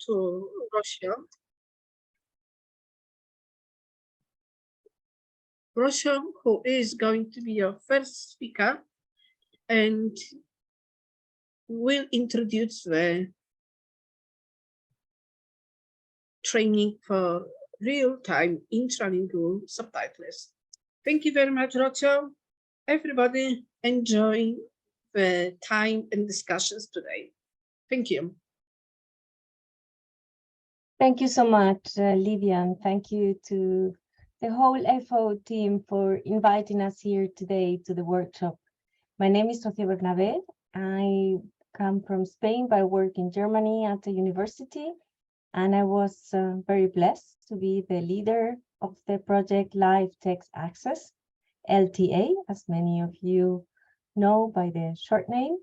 to Russia. Russia, who is going to be our first speaker and will introduce the training for real-time intralingual subtitles. Thank you very much, Rocio. Everybody enjoy the time and discussions today. Thank you. Thank you so much, Livia, and thank you to the whole FO team for inviting us here today to the workshop. My name is Sofia Bernabé. I come from Spain, but I work in Germany at a university, and I was very blessed to be the leader of the project Live Text Access, LTA, as many of you know by the short name.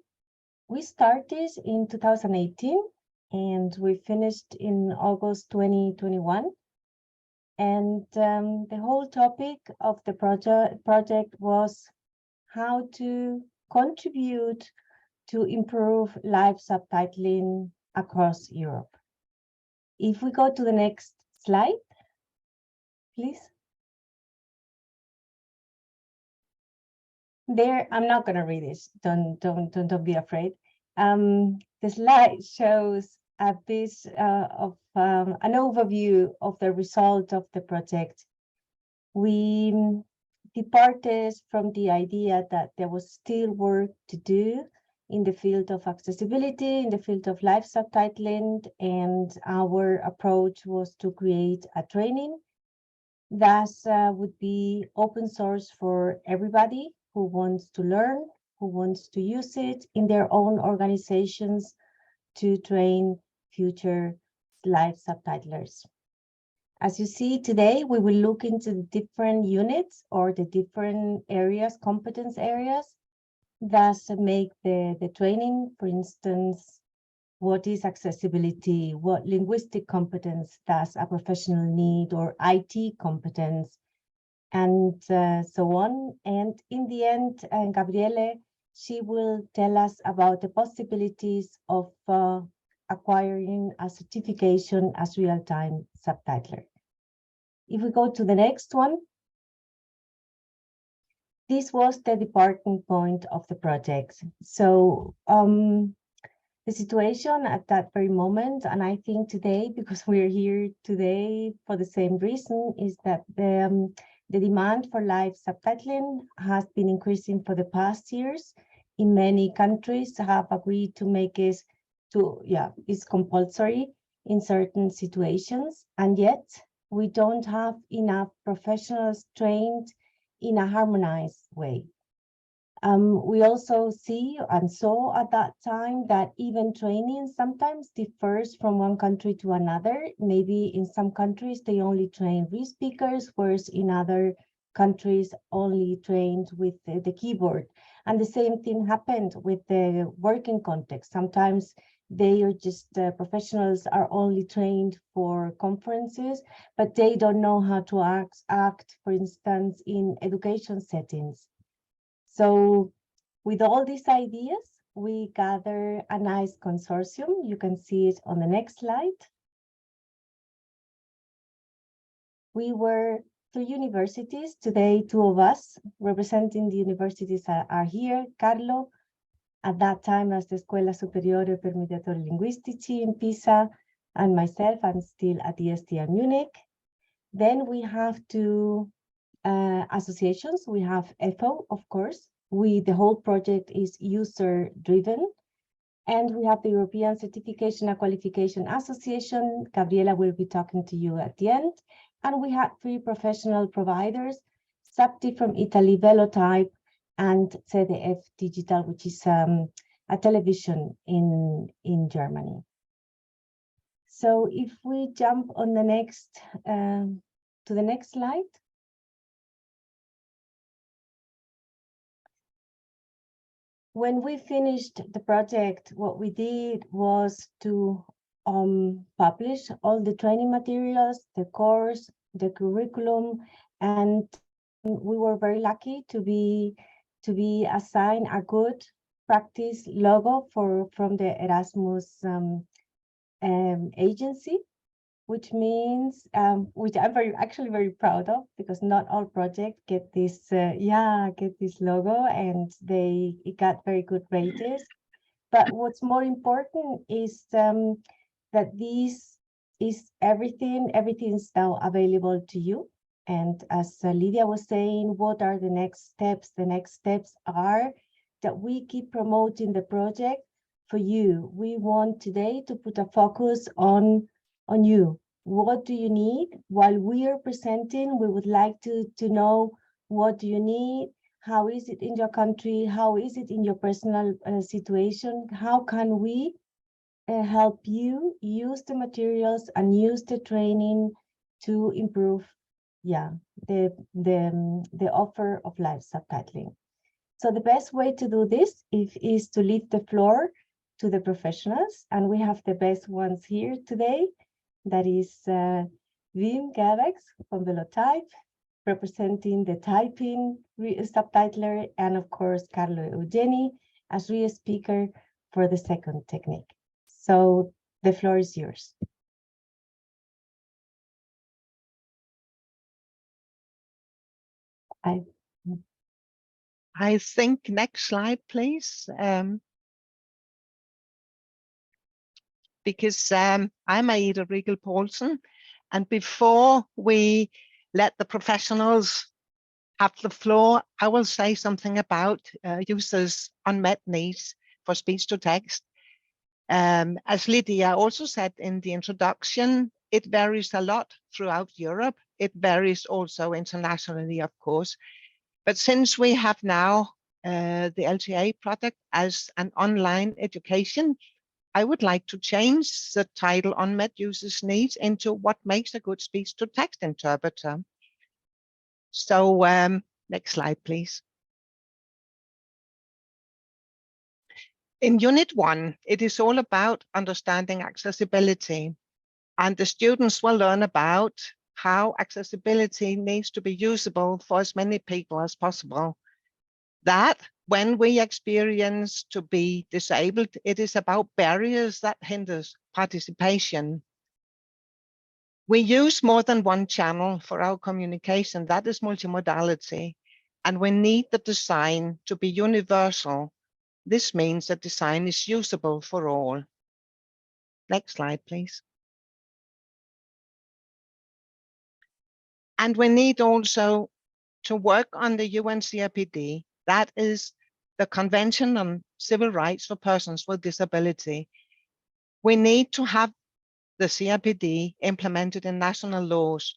We started in 2018 and we finished in August 2021. And the whole topic of the project was how to contribute to improve live subtitling across Europe. If we go to the next slide, please. There, I'm not going to read this. Don't be afraid. The slide shows a bit of an overview of the result of the project. We departed from the idea that there was still work to do in the field of accessibility, in the field of live subtitling, and our approach was to create a training that would be open source for everybody who wants to learn, who wants to use it in their own organizations to train future live subtitlers. As you see today, we will look into the different units or the different areas, competence areas that make the training. For instance, what is accessibility? What linguistic competence does a professional need, or IT competence, and so on. And in the end, Gabriele, she will tell us about the possibilities of acquiring a certification as real-time subtitler. If we go to the next one, this was the departing point of the project. So the situation at that very moment, and I think today, because we're here today for the same reason, is that the demand for live subtitling has been increasing for the past years. In many countries have agreed to make it it's compulsory in certain situations, and yet we don't have enough professionals trained in a harmonized way. We also see and saw at that time that even training sometimes differs from one country to another. Maybe in some countries they only train real speakers, whereas in other countries only trained with the keyboard. And the same thing happened with the working context. Sometimes they are just professionals are only trained for conferences, but they don't know how to act, for instance, in education settings. So with all these ideas, we gather a nice consortium. You can see it on the next slide. We were 3 universities. Today, 2 of us representing the universities are here. Carlo, at that time as the Escuela Superiore per Mediatori Linguistici in Pisa, and myself, I'm still at the STM Munich. Then we have 2 associations. We have FO, of course. The whole project is user-driven. And we have the European Certification and Qualification Association. Gabriela will be talking to you at the end. And we had 3 professional providers, SAPTI from Italy, Velotype, and CDF Digital, which is a television in Germany. So if we jump on the next, to the next slide. When we finished the project, what we did was to publish all the training materials, the course, the curriculum, and we were very lucky to be assigned a good practice logo from the Erasmus agency, which means, which I'm actually very proud of, because not all projects get this, get this logo, and it got very good ratings. But what's more important is that this is everything is now available to you. And as Lydia was saying, what are the next steps? The next steps are that we keep promoting the project for you. We want today to put a focus on you. What do you need? While we are presenting, we would like to know, what do you need? How is it in your country? How is it in your personal situation? How can we help you use the materials and use the training to improve, the offer of live subtitling? So the best way to do this is to leave the floor to the professionals, and we have the best ones here today. That is Wim Gavex from Velotype, representing the typing subtitler, and of course, Carlo Eugeni as real speaker for the second technique. So the floor is yours. I think next slide, please. Because I'm Aida Riegel-Paulsen, and before we let the professionals have the floor, I will say something about users' unmet needs for speech to text. As Lydia also said in the introduction, it varies a lot throughout Europe. It varies also internationally, of course. But since we have now the LTA product as an online education, I would like to change the title Unmet Users' Needs into what makes a good speech-to-text interpreter. So next slide, please. In Unit 1, it is all about understanding accessibility, and the students will learn about how accessibility needs to be usable for as many people as possible. That when we experience to be disabled, it is about barriers that hinders participation. We use more than one channel for our communication. That is multimodality. And we need the design to be universal. This means that design is usable for all. Next slide, please. And we need also to work on the UN CRPD. That is the Convention on Civil Rights for Persons with Disability. We need to have the CRPD implemented in national laws,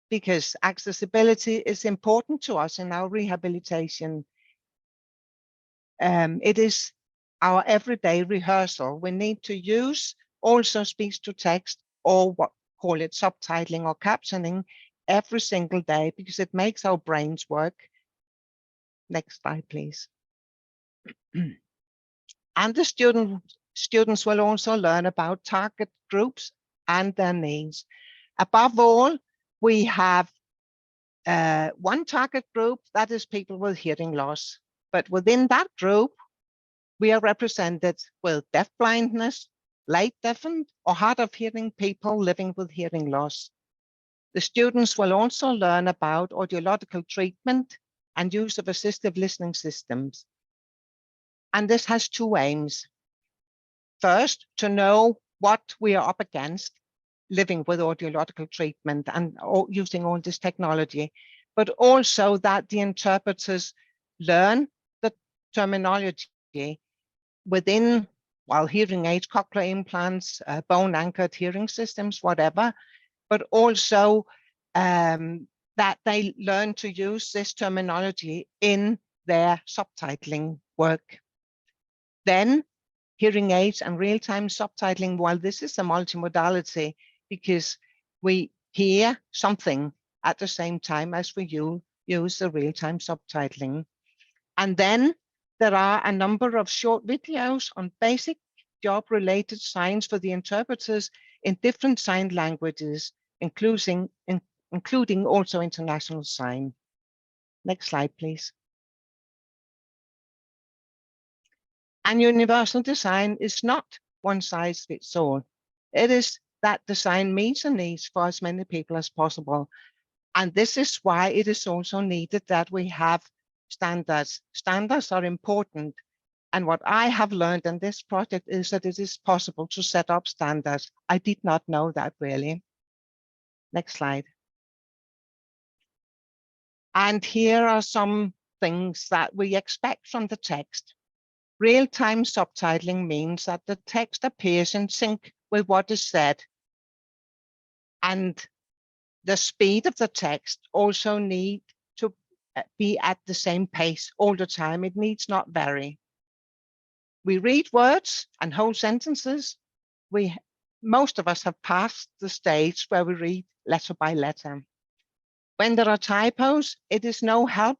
because accessibility is important to us in our rehabilitation. It is our everyday rehearsal. We need to use also speech to text, or what call it subtitling or captioning, every single day, because it makes our brains work. Next slide, please. And the students will also learn about target groups and their needs. Above all, we have one target group, that is people with hearing loss. But within that group, we are represented with deaf blindness, light deafened, or hard of hearing people living with hearing loss. The students will also learn about audiological treatment and use of assistive listening systems. And this has two aims. First, to know what we are up against living with audiological treatment and using all this technology, but also that the interpreters learn the terminology within, while hearing aids, cochlear implants, bone anchored hearing systems, whatever, but also that they learn to use this terminology in their subtitling work. Then hearing aids and real-time subtitling, while this is a multimodality, because we hear something at the same time as we use the real-time subtitling. And then there are a number of short videos on basic job-related signs for the interpreters in different sign languages, including also international sign. Next slide, please. And universal design is not one size fits all. It is that design meets the needs for as many people as possible. And this is why it is also needed that we have standards. Standards are important. And what I have learned in this project is that it is possible to set up standards. I did not know that really. Next slide. And here are some things that we expect from the text. Real-time subtitling means that the text appears in sync with what is said. And the speed of the text also needs to be at the same pace all the time. It needs not vary. We read words and whole sentences. Most of us have passed the stage where we read letter by letter. When there are typos, it is no help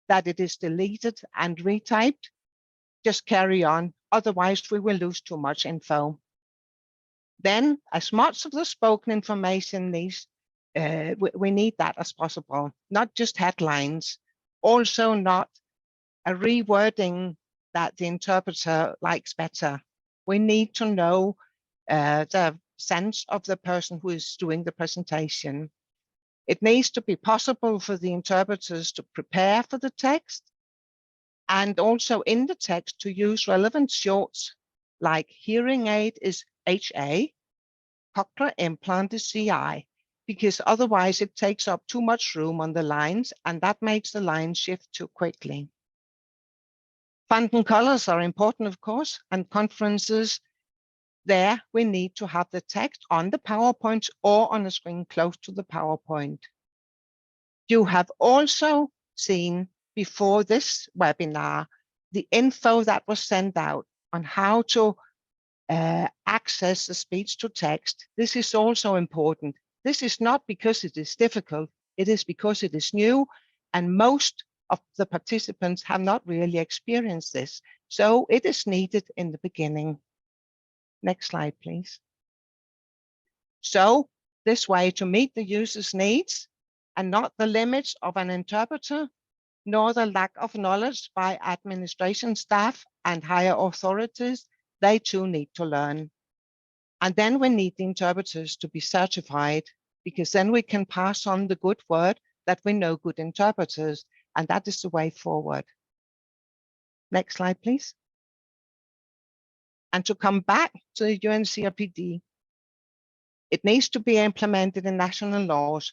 that it is deleted and retyped. Just carry on, otherwise we will lose too much info. Then, as much of the spoken information needs, we need that as possible, not just headlines, also not a rewording that the interpreter likes better. We need to know the sense of the person who is doing the presentation. It needs to be possible for the interpreters to prepare for the text, and also in the text to use relevant shorts like hearing aid is HA, cochlear implant is CI, because otherwise it takes up too much room on the lines and that makes the lines shift too quickly. Font and colors are important, of course, and conferences, there we need to have the text on the PowerPoint or on a screen close to the PowerPoint. You have also seen before this webinar the info that was sent out on how to access the speech to text. This is also important. This is not because it is difficult, it is because it is new and most of the participants have not really experienced this. So it is needed in the beginning. Next slide, please. So this way to meet the user's needs and not the limits of an interpreter, nor the lack of knowledge by administration staff and higher authorities, they too need to learn. And then we need the interpreters to be certified, because then we can pass on the good word that we know good interpreters, and that is the way forward. Next slide, please. And to come back to the UNCRPD, it needs to be implemented in national laws.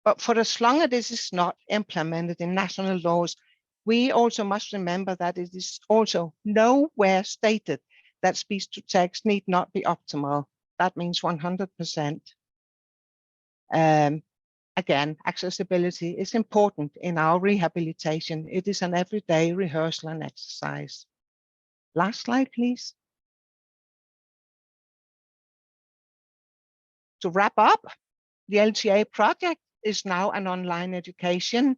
But for as long as this is not implemented in national laws, we also must remember that it is also nowhere stated that speech to text need not be optimal. That means 100%. Again, accessibility is important in our rehabilitation. It is an everyday rehearsal and exercise. Last slide, please. To wrap up, the LTA project is now an online education,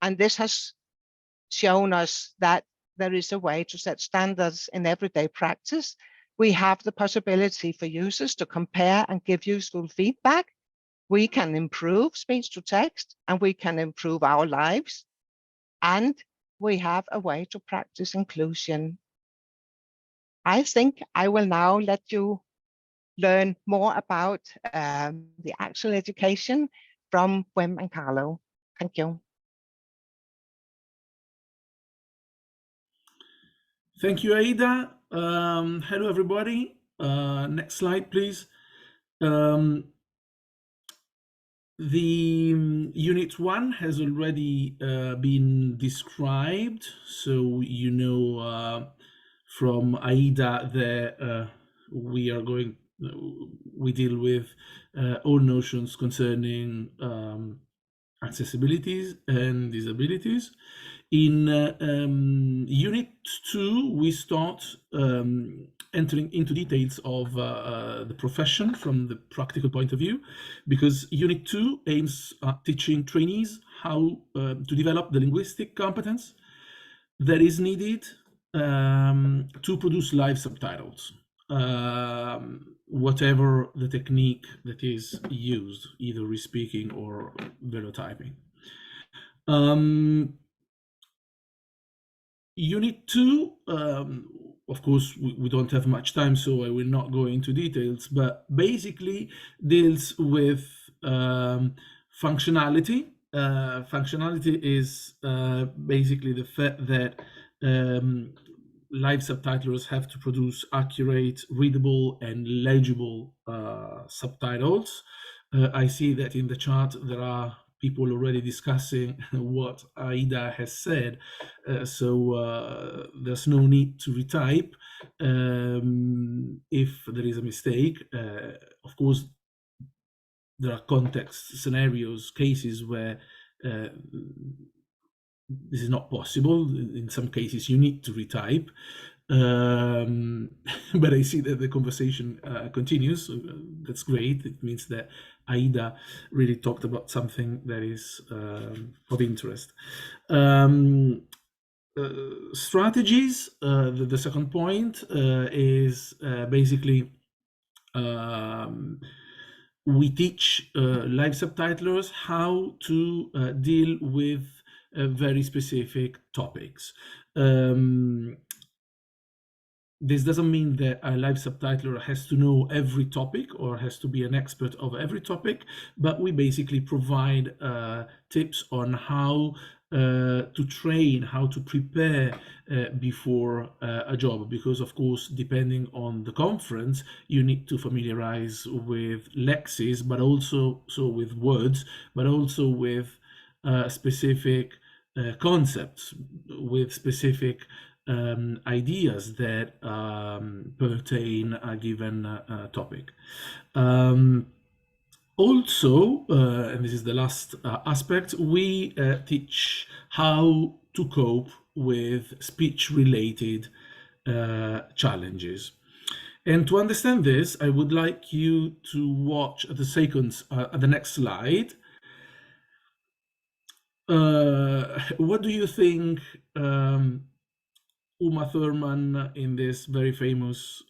and this has shown us that there is a way to set standards in everyday practice. We have the possibility for users to compare and give useful feedback. We can improve speech to text and we can improve our lives. And we have a way to practice inclusion. I think I will now let you learn more about the actual education from Wim and Carlo. Thank you. Thank you, Aida. Hello, everybody. Next slide, please. The Unit 1 has already been described, so you know from Aida that we deal with all notions concerning accessibilities and disabilities. In Unit 2, we start entering into details of the profession from the practical point of view, because Unit 2 aims at teaching trainees how to develop the linguistic competence that is needed to produce live subtitles, whatever the technique that is used, either re-speaking or velotyping. Unit 2 of course, we don't have much time, so I will not go into details, but basically deals with functionality. Functionality is basically the fact that live subtitlers have to produce accurate, readable, and legible subtitles. I see that in the chat there are people already discussing what Aida has said, so there's no need to retype if there is a mistake. Of course, there are context scenarios, cases where this is not possible. In some cases, you need to retype. But I see that the conversation continues, so that's great. It means that Aida really talked about something that is of interest. Strategies, the second point is basically we teach live subtitlers how to deal with very specific topics. This doesn't mean that a live subtitler has to know every topic or has to be an expert of every topic, but we basically provide tips on how to train, how to prepare before a job, because of course, depending on the conference, you need to familiarize with lexis, but also with words, but also with specific concepts, with specific ideas that pertain a given topic. Also, and this is the last aspect, we teach how to cope with speech-related challenges. And to understand this, I would like you to watch the sequence at the next slide. What do you think Uma Thurman in this very famous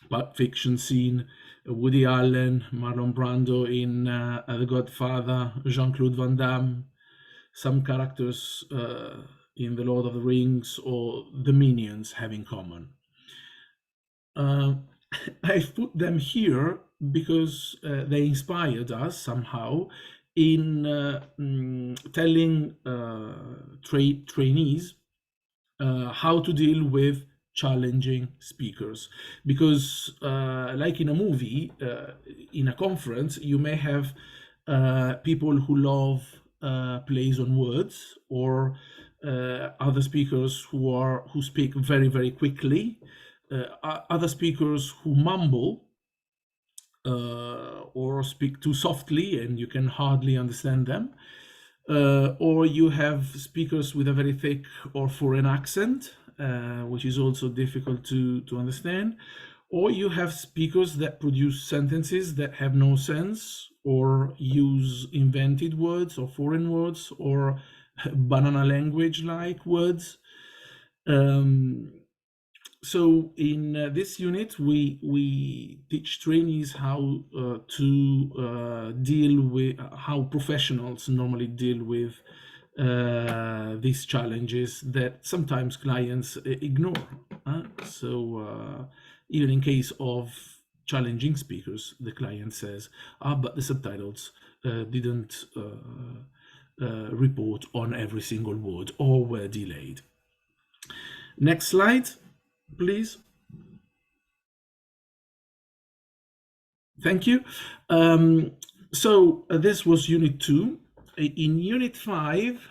Pulp Fiction scene, Woody Allen, Marlon Brando in The Godfather, Jean-Claude Van Damme, some characters in The Lord of the Rings, or the Minions have in common? I've put them here because they inspired us somehow in telling trainees how to deal with challenging speakers, because like in a movie, in a conference, you may have people who love plays on words, or other speakers who speak very, very quickly, other speakers who mumble or speak too softly and you can hardly understand them. Or you have speakers with a very thick or foreign accent, which is also difficult to understand. Or you have speakers that produce sentences that have no sense, or use invented words or foreign words or banana language like words. So in this unit, we teach trainees how to deal with, how professionals normally deal with these challenges that sometimes clients ignore. So even in case of challenging speakers, the client says, but the subtitles didn't report on every single word or were delayed. Next slide, please. Thank you. So this was Unit 2. In Unit 5,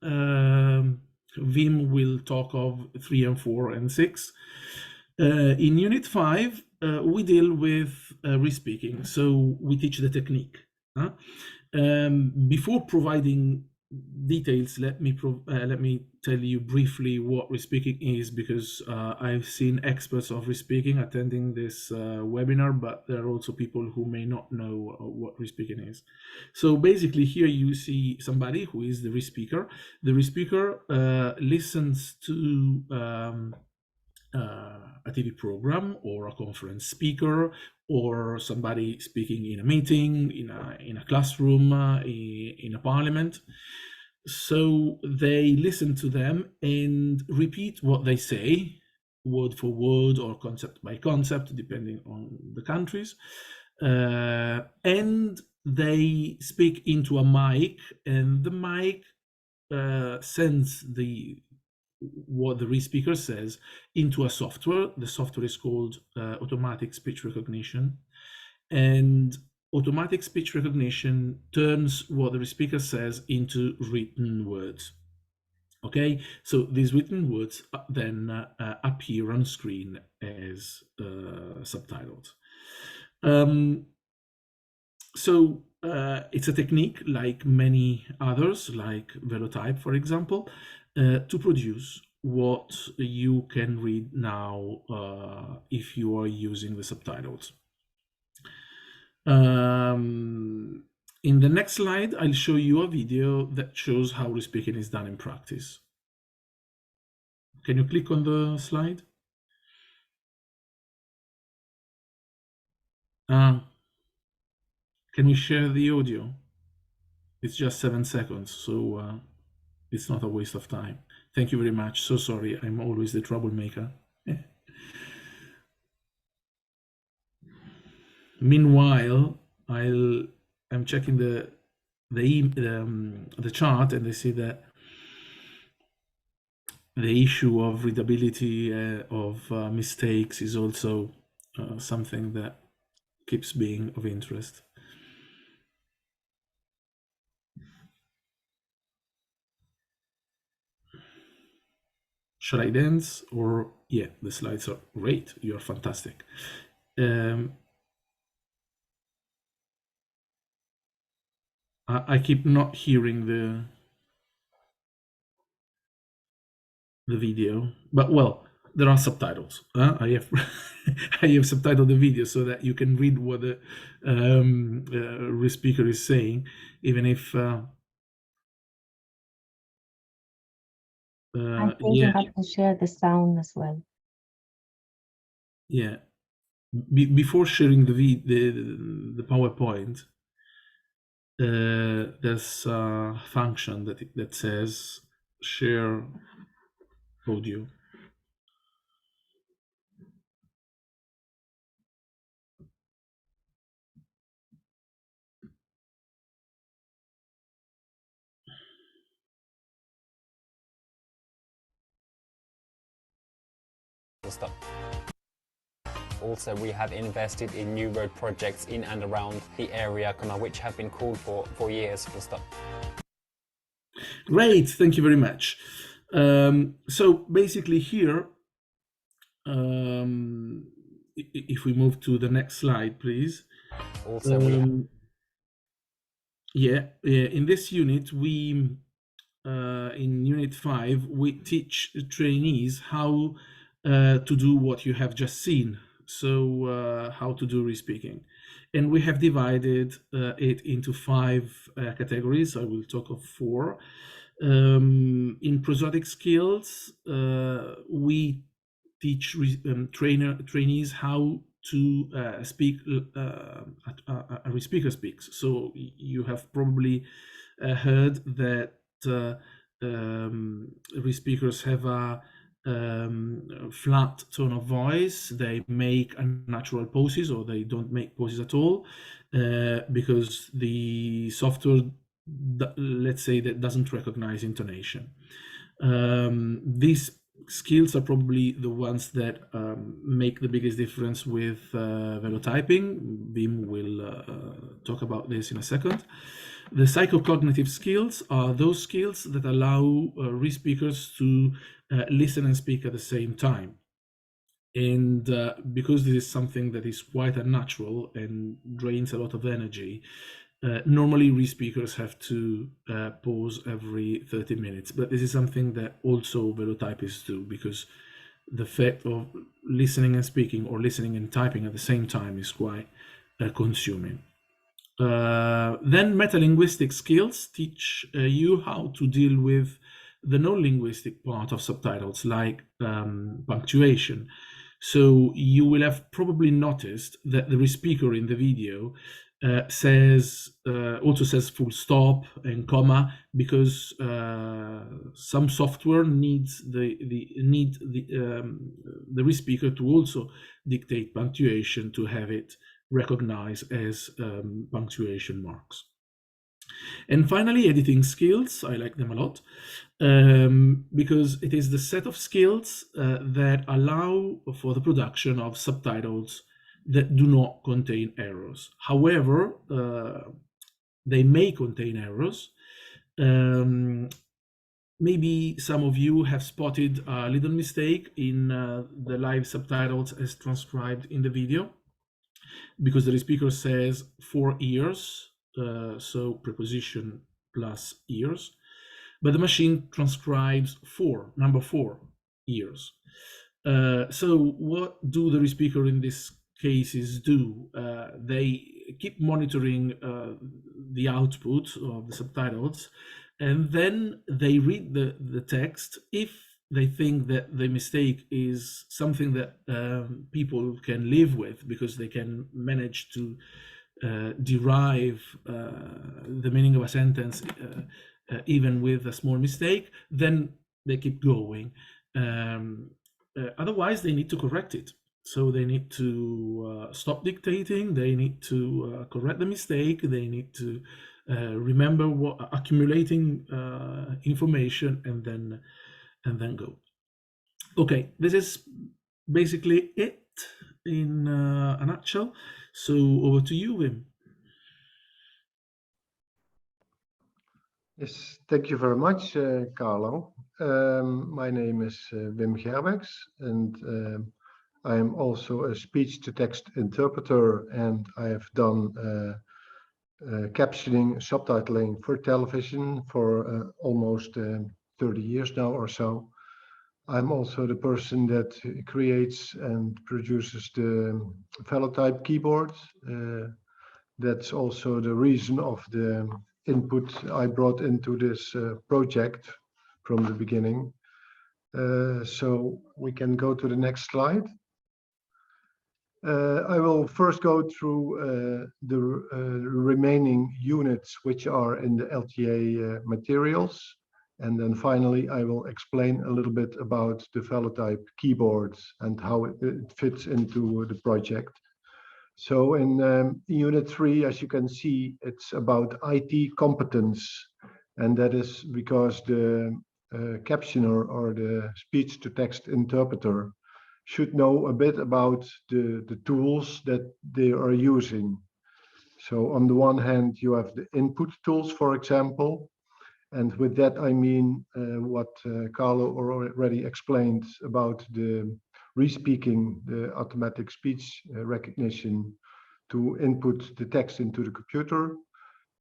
Wim will talk of 3 and 4 and 6. In Unit 5, we deal with re-speaking. So we teach the technique. Before providing details, let me tell you briefly what re-speaking is, because I've seen experts of re-speaking attending this webinar, but there are also people who may not know what re-speaking is. So basically here you see somebody who is the re-speaker. The re-speaker listens to a TV program or a conference speaker or somebody speaking in a meeting, in a classroom, in a parliament. So they listen to them and repeat what they say word for word or concept by concept, depending on the countries. And they speak into a mic, and the mic sends what the re-speaker says into a software. The software is called automatic speech recognition, and automatic speech recognition turns what the re-speaker says into written words. Okay, so these written words then appear on screen as subtitles. So it's a technique like many others, like Velotype, for example, to produce what you can read now if you are using the subtitles. In the next slide, I'll show you a video that shows how re-speaking is done in practice. Can you click on the slide? Can we share the audio? It's just 7 seconds, so it's not a waste of time. Thank you very much. So sorry, I'm always the troublemaker. Meanwhile, I'm checking the chart, and I see that the issue of readability of mistakes is also something that keeps being of interest. Should I dance? Or yeah, the slides are great. You're fantastic. I keep not hearing the video, but well, there are subtitles. I have I have subtitled the video so that you can read what the re-speaker is saying, even if I think you have to share the sound as well. Yeah. Before sharing the PowerPoint, there's a function that says share audio. Stop. Also, we have invested in new road projects in and around the area, which have been called for years. Stop. Great, thank you very much. So basically here, if we move to the next slide, please. Also, in this unit, we in Unit 5, we teach trainees how to do what you have just seen. So how to do re-speaking. And we have divided it into 5 categories. I will talk of 4. In prosodic skills, we teach trainees how to speak a re-speaker speaks. So you have probably heard that re-speakers have a flat tone of voice. They make unnatural pauses, or they don't make pauses at all, because the software, let's say, that doesn't recognize intonation. These skills are probably the ones that make the biggest difference with velotyping. Wim will talk about this in a second. The psychocognitive skills are those skills that allow re-speakers to listen and speak at the same time. And because this is something that is quite unnatural and drains a lot of energy, normally re-speakers have to pause every 30 minutes. But this is something that also velotypists do, because the fact of listening and speaking, or listening and typing at the same time, is quite consuming. Then metalinguistic skills teach you how to deal with the non-linguistic part of subtitles, like punctuation. So you will have probably noticed that the speaker in the video also says full stop and comma, because some software needs the speaker to also dictate punctuation to have it recognized as punctuation marks. And finally, editing skills. I like them a lot because it is the set of skills that allow for the production of subtitles that do not contain errors. However, they may contain errors. Maybe some of you have spotted a little mistake in the live subtitles as transcribed in the video, because the speaker says 4 ears, so preposition plus ears, but the machine transcribes number 4 ears. So what do the speaker in this cases do? They keep monitoring the output of the subtitles, and then they read the text. If they think that the mistake is something that people can live with, because they can manage to derive the meaning of a sentence even with a small mistake, then they keep going. Otherwise, they need to correct it. So they need to stop dictating, they need to correct the mistake, they need to remember accumulating information, and then go. Okay, this is basically it in a nutshell. So over to you, Wim. Yes, thank you very much, Carlo. My name is Wim Gerbeks, and I am also a speech-to-text interpreter, and I have done captioning, subtitling for television for almost 30 years now or so. I'm also the person that creates and produces the Velotype keyboard. That's also the reason of the input I brought into this project from the beginning. So we can go to the next slide. I will first go through the remaining units which are in the LTA materials. And then finally, I will explain a little bit about the Velotype keyboards and how it fits into the project. So in Unit 3, as you can see, it's about IT competence. And that is because the captioner or the speech-to-text interpreter should know a bit about the tools that they are using. So on the one hand, you have the input tools, for example. And with that, I mean what Carlo already explained about the respeaking, the automatic speech recognition to input the text into the computer.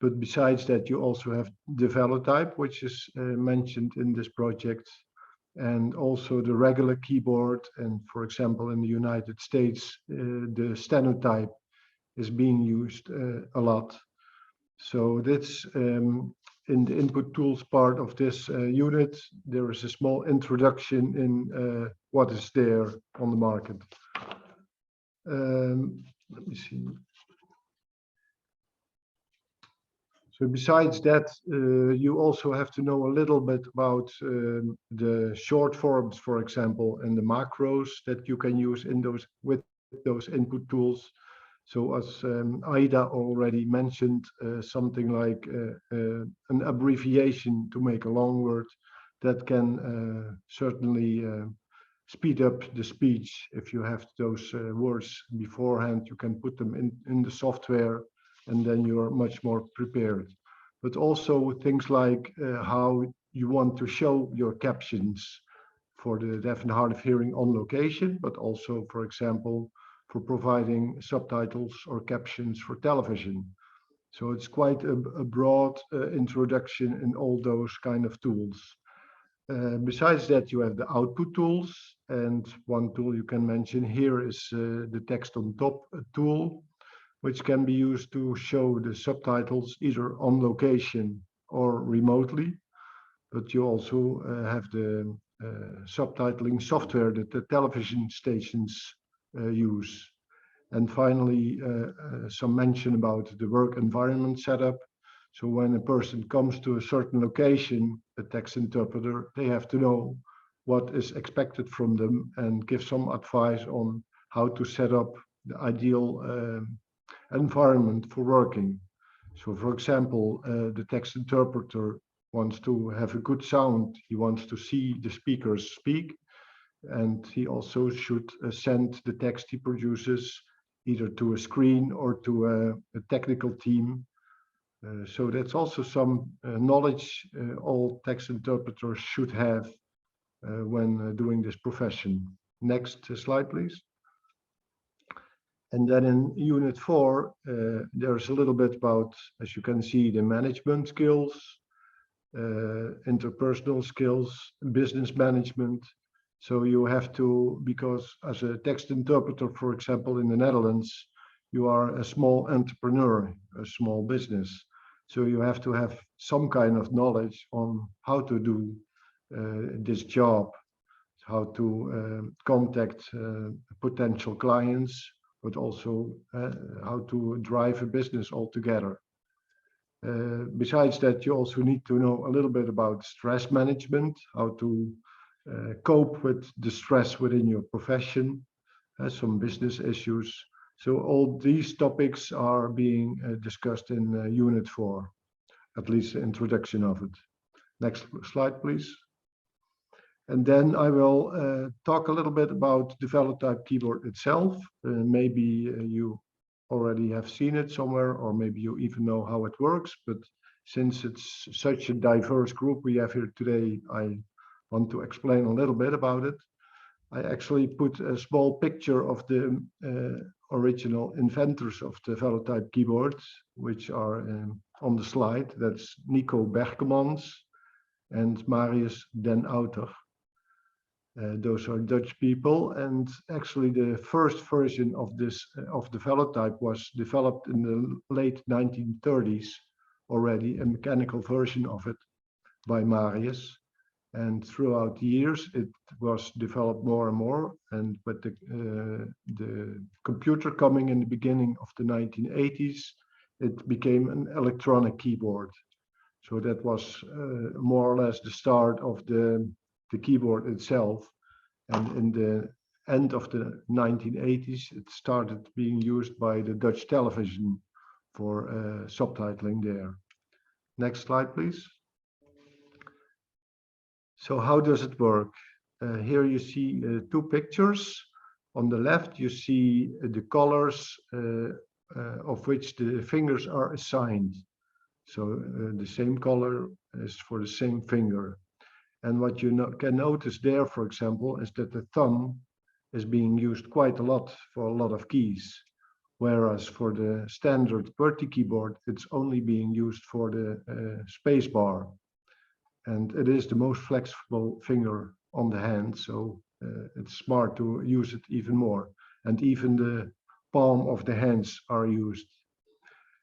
But besides that, you also have the Velotype, which is mentioned in this project, and also the regular keyboard. And for example, in the United States, the stenotype is being used a lot. So that's in the input tools part of this unit. There is a small introduction in what is there on the market. Let me see. So besides that, you also have to know a little bit about the short forms, for example, and the macros that you can use in with those input tools. So as Aida already mentioned, something like an abbreviation to make a long word that can certainly speed up the speech. If you have those words beforehand, you can put them in the software, and then you are much more prepared. But also things like how you want to show your captions for the deaf and hard of hearing on location, but also, for example, for providing subtitles or captions for television. So it's quite a broad introduction in all those kind of tools. Besides that, you have the output tools, and one tool you can mention here is the text on top tool, which can be used to show the subtitles either on location or remotely. But you also have the subtitling software that the television stations use. And finally, some mention about the work environment setup. So when a person comes to a certain location, a text interpreter, they have to know what is expected from them and give some advice on how to set up the ideal environment for working. So for example, the text interpreter wants to have a good sound. He wants to see the speakers speak, and he also should send the text he produces either to a screen or to a technical team. So that's also some knowledge all text interpreters should have when doing this profession. Next slide, please. And then in Unit 4, there's a little bit about, as you can see, the management skills, interpersonal skills, business management. So you have to, because as a text interpreter, for example, in the Netherlands, you are a small entrepreneur, a small business. So you have to have some kind of knowledge on how to do this job, how to contact potential clients, but also how to drive a business altogether. Besides that, you also need to know a little bit about stress management, how to cope with the stress within your profession, some business issues. So all these topics are being discussed in Unit 4, at least the introduction of it. Next slide, please. And then I will talk a little bit about the Velotype keyboard itself. Maybe you already have seen it somewhere, or maybe you even know how it works. But since it's such a diverse group we have here today, I want to explain a little bit about it. I actually put a small picture of the original inventors of the Velotype keyboards, which are on the slide. That's Nico Berkemans and Marius Den Outer. Those are Dutch people, and actually the first version of this of the Velotype was developed in the late 1930s already, a mechanical version of it by Marius. And throughout the years, it was developed more and more. And with the computer coming in the beginning of the 1980s, it became an electronic keyboard. So that was more or less the start of the keyboard itself. And in the end of the 1980s, it started being used by the Dutch television for subtitling there. Next slide, please. So how does it work? Here you see two pictures. On the left, you see the colors of which the fingers are assigned. So the same color is for the same finger. And what you can notice there, for example, is that the thumb is being used quite a lot for a lot of keys. Whereas for the standard QWERTY keyboard, it's only being used for the space bar. And it is the most flexible finger on the hand, so it's smart to use it even more. And even the palm of the hands are used.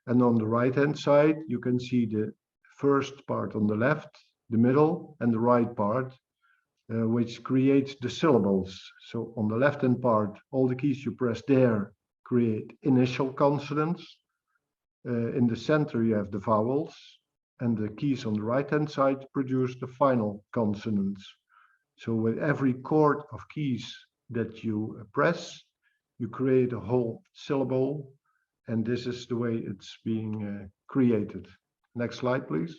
And on the right-hand side, you can see the first part on the left, the middle, and the right part, which creates the syllables. So on the left-hand part, all the keys you press there create initial consonants. In the center, you have the vowels. And the keys on the right-hand side produce the final consonants. So with every chord of keys that you press, you create a whole syllable, and this is the way it's being created. Next slide, please.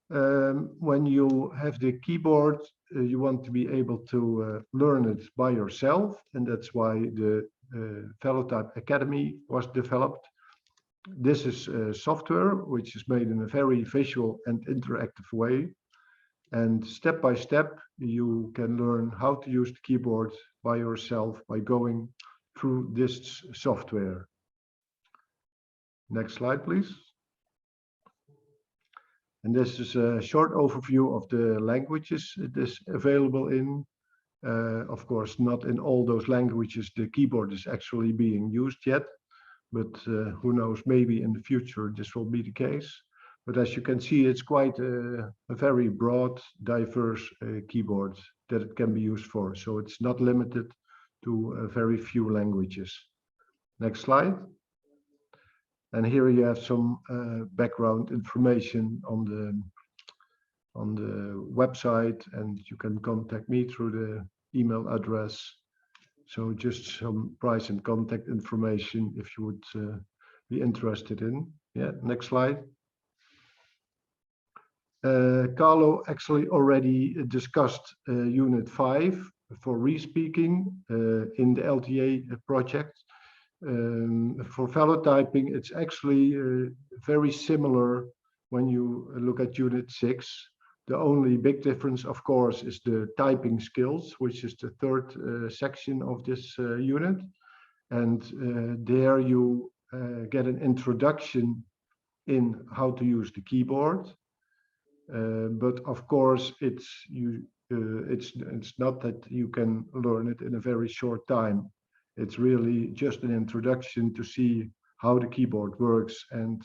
When you have the keyboard, you want to be able to learn it by yourself, and that's why the Velotype Academy was developed. This is software which is made in a very visual and interactive way. And step by step, you can learn how to use the keyboard by yourself by going through this software. Next slide, please. And this is a short overview of the languages it is available in. Of course, not in all those languages the keyboard is actually being used yet. But who knows, maybe in the future this will be the case. But as you can see, it's quite a very broad, diverse keyboard that it can be used for. So it's not limited to very few languages. Next slide. And here you have some background information on the website, and you can contact me through the email address. So just some price and contact information if you would be interested in. Yeah, next slide. Carlo actually already discussed Unit 5 for re-speaking in the LTA project. For velotyping, it's actually very similar when you look at Unit 6. The only big difference, of course, is the typing skills, which is the third section of this unit. And there you get an introduction in how to use the keyboard. But of course, it's not that you can learn it in a very short time. It's really just an introduction to see how the keyboard works, and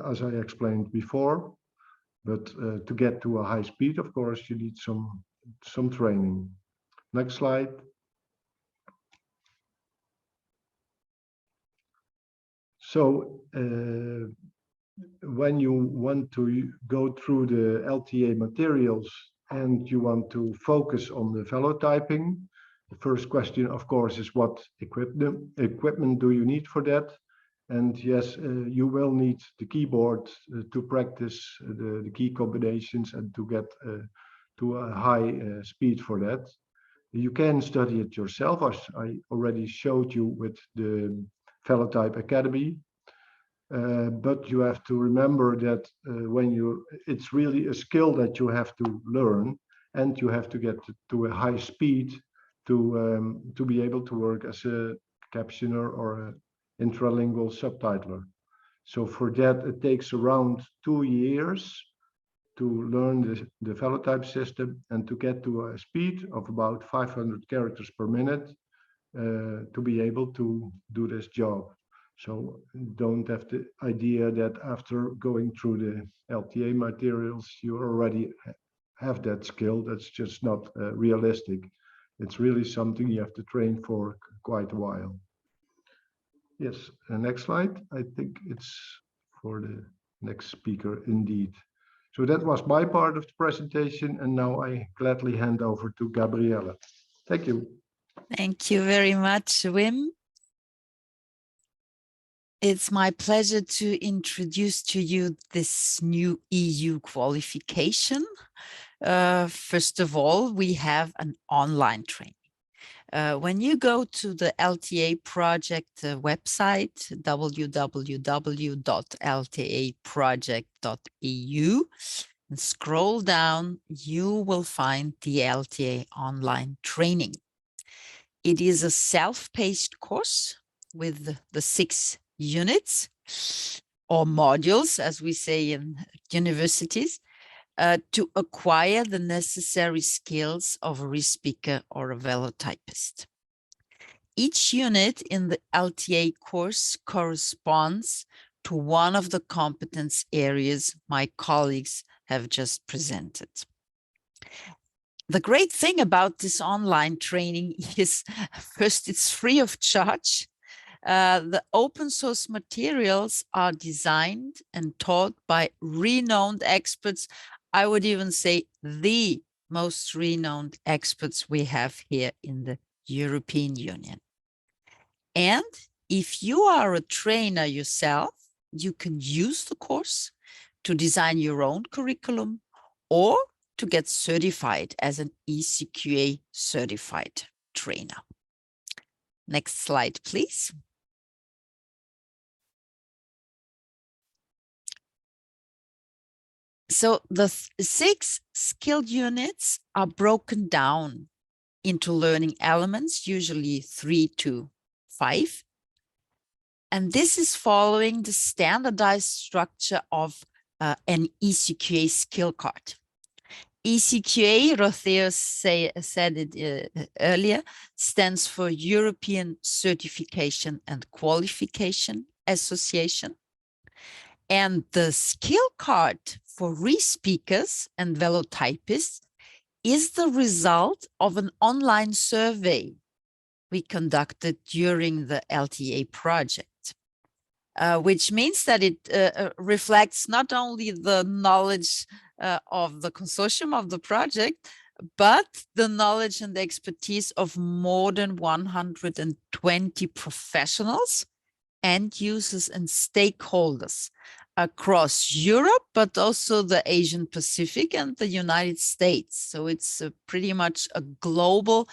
as I explained before. But to get to a high speed, of course, you need some training. Next slide. So when you want to go through the LTA materials and you want to focus on the velotyping, the first question, of course, is what equipment do you need for that? And yes, you will need the keyboard to practice the key combinations and to get to a high speed for that. You can study it yourself, as I already showed you with the Velotype Academy. But you have to remember that it's really a skill that you have to learn, and you have to get to a high speed to be able to work as a captioner or an intralingual subtitler. So for that, it takes around 2 years to learn the Velotype system and to get to a speed of about 500 characters per minute to be able to do this job. So don't have the idea that after going through the LTA materials, you already have that skill. That's just not realistic. It's really something you have to train for quite a while. Yes, next slide. I think it's for the next speaker indeed. So that was my part of the presentation, and now I gladly hand over to Gabriella. Thank you. Thank you very much, Wim. It's my pleasure to introduce to you this new EU qualification. First of all, we have an online training. When you go to the LTA project website, www.ltaproject.eu, and scroll down, you will find the LTA online training. It is a self-paced course with the 6 units or modules, as we say in universities, to acquire the necessary skills of a re-speaker or a velotypist. Each unit in the LTA course corresponds to one of the competence areas my colleagues have just presented. The great thing about this online training is, first, it's free of charge. The open source materials are designed and taught by renowned experts. I would even say the most renowned experts we have here in the European Union. And if you are a trainer yourself, you can use the course to design your own curriculum or to get certified as an ECQA certified trainer. Next slide, please. So the 6 skilled units are broken down into learning elements, usually 3 to 5. And this is following the standardized structure of an ECQA skill card. ECQA, Rotheo said it earlier, stands for European Certification and Qualification Association. And the skill card for re-speakers and velotypists is the result of an online survey we conducted during the LTA project, which means that it reflects not only the knowledge of the consortium of the project, but the knowledge and the expertise of more than 120 professionals, end users, and stakeholders across Europe, but also the Asian Pacific and the United States. So it's pretty much a global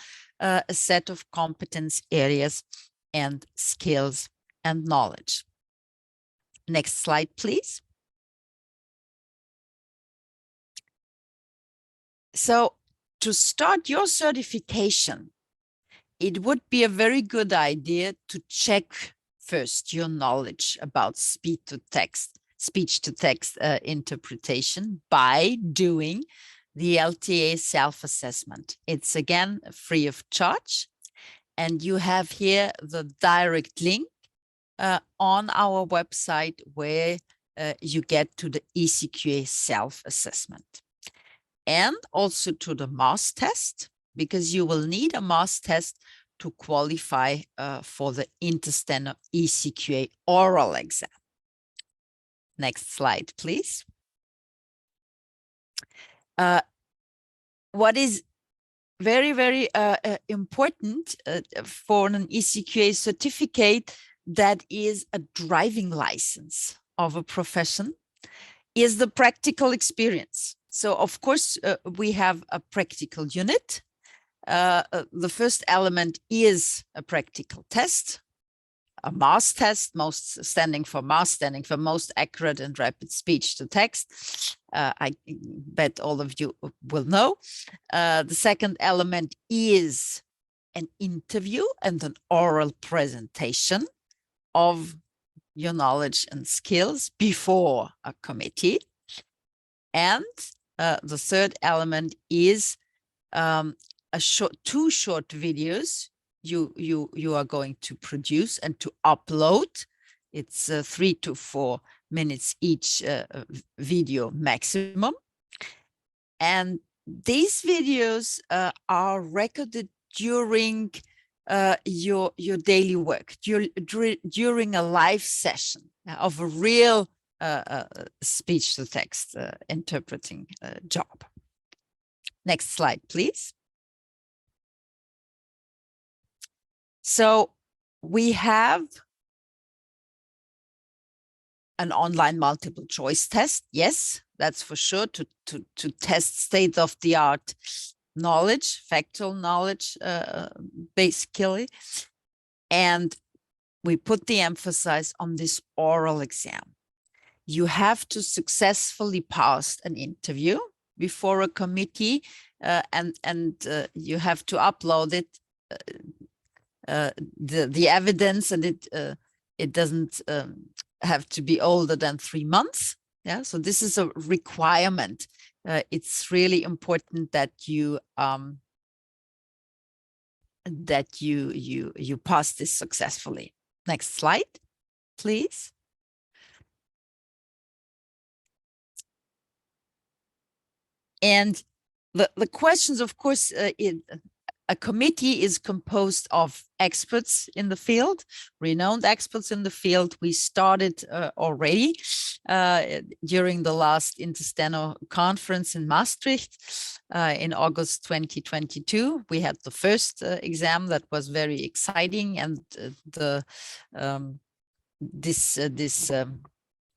set of competence areas and skills and knowledge. Next slide, please. So to start your certification, it would be a very good idea to check first your knowledge about speech-to-text interpretation by doing the LTA self-assessment. It's again free of charge, and you have here the direct link on our website where you get to the ECQA self-assessment, and also to the MAS test, because you will need a MAS test to qualify for the Intersteno ECQA oral exam. Next slide, please. What is very, very important for an ECQA certificate that is a driving license of a profession is the practical experience. So of course, we have a practical unit. The first element is a practical test, a MAS test, standing for most accurate and rapid speech to text. I bet all of you will know. The second element is an interview and an oral presentation of your knowledge and skills before a committee. And the third element is two short videos you are going to produce and to upload. It's 3 to 4 minutes each video maximum. And these videos are recorded during your daily work, during a live session of a real speech-to-text interpreting job. Next slide, please. So we have an online multiple choice test. Yes, that's for sure, to test state-of-the-art knowledge, factual knowledge, basically. And we put the emphasis on this oral exam. You have to successfully pass an interview before a committee, and you have to upload it, the evidence, and it doesn't have to be older than 3 months. Yeah, so this is a requirement. It's really important that you pass this successfully. Next slide, please. And the questions, of course, a committee is composed of experts in the field, renowned experts in the field. We started already during the last Intersteno conference in Maastricht in August 2022. We had the first exam that was very exciting, and this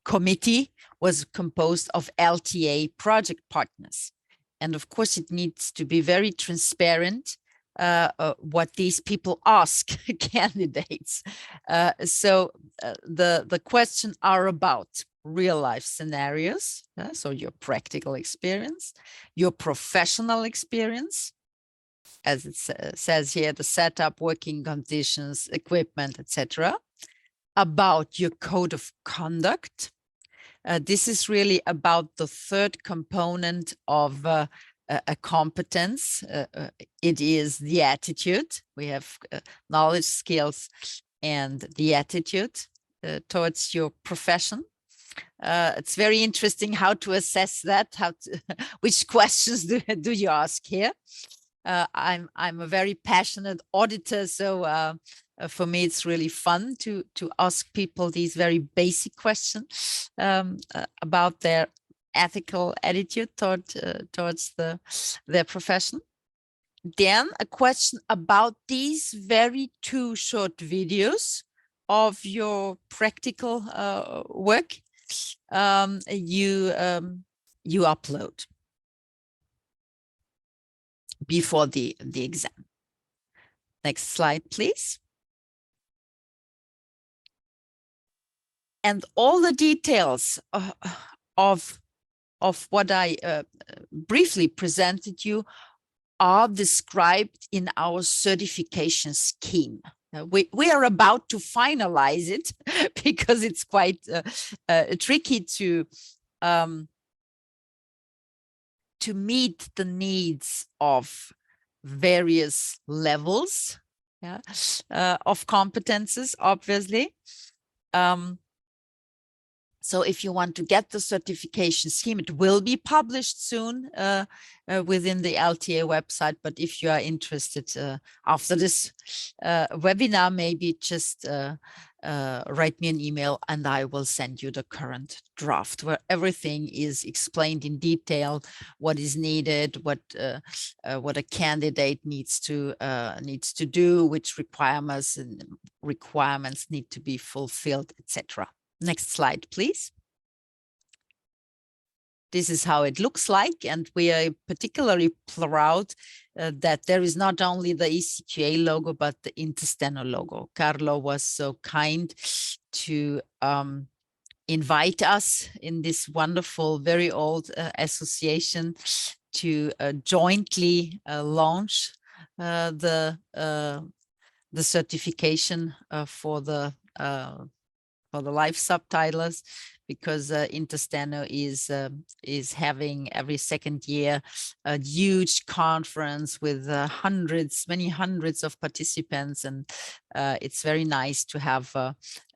committee was composed of LTA project partners. And of course, it needs to be very transparent what these people ask candidates. So the questions are about real life scenarios, so your practical experience, your professional experience, as it says here, the setup, working conditions, equipment, etc. About your code of conduct. This is really about the third component of a competence. It is the attitude. We have knowledge, skills, and the attitude towards your profession. It's very interesting how to assess that, which questions do you ask here. I'm a very passionate auditor, so for me it's really fun to ask people these very basic questions about their ethical attitude towards their profession. Then a question about these very 2 short videos of your practical work you upload before the exam. Next slide, please. And all the details of what I briefly presented you are described in our certification scheme. We are about to finalize it because it's quite tricky to meet the needs of various levels, yeah, of competences, obviously. So if you want to get the certification scheme, it will be published soon within the LTA website. But if you are interested after this webinar, maybe just write me an email and I will send you the current draft where everything is explained in detail, what is needed, what a candidate needs to do, which requirements need to be fulfilled, etc. Next slide, please. This is how it looks like, and we are particularly proud that there is not only the ECQA logo, but the Intersteno logo. Carlo was so kind to invite us in this wonderful, very old association to jointly launch the certification for the live subtitlers, because Intersteno is having every second year a huge conference with many hundreds of participants, and it's very nice to have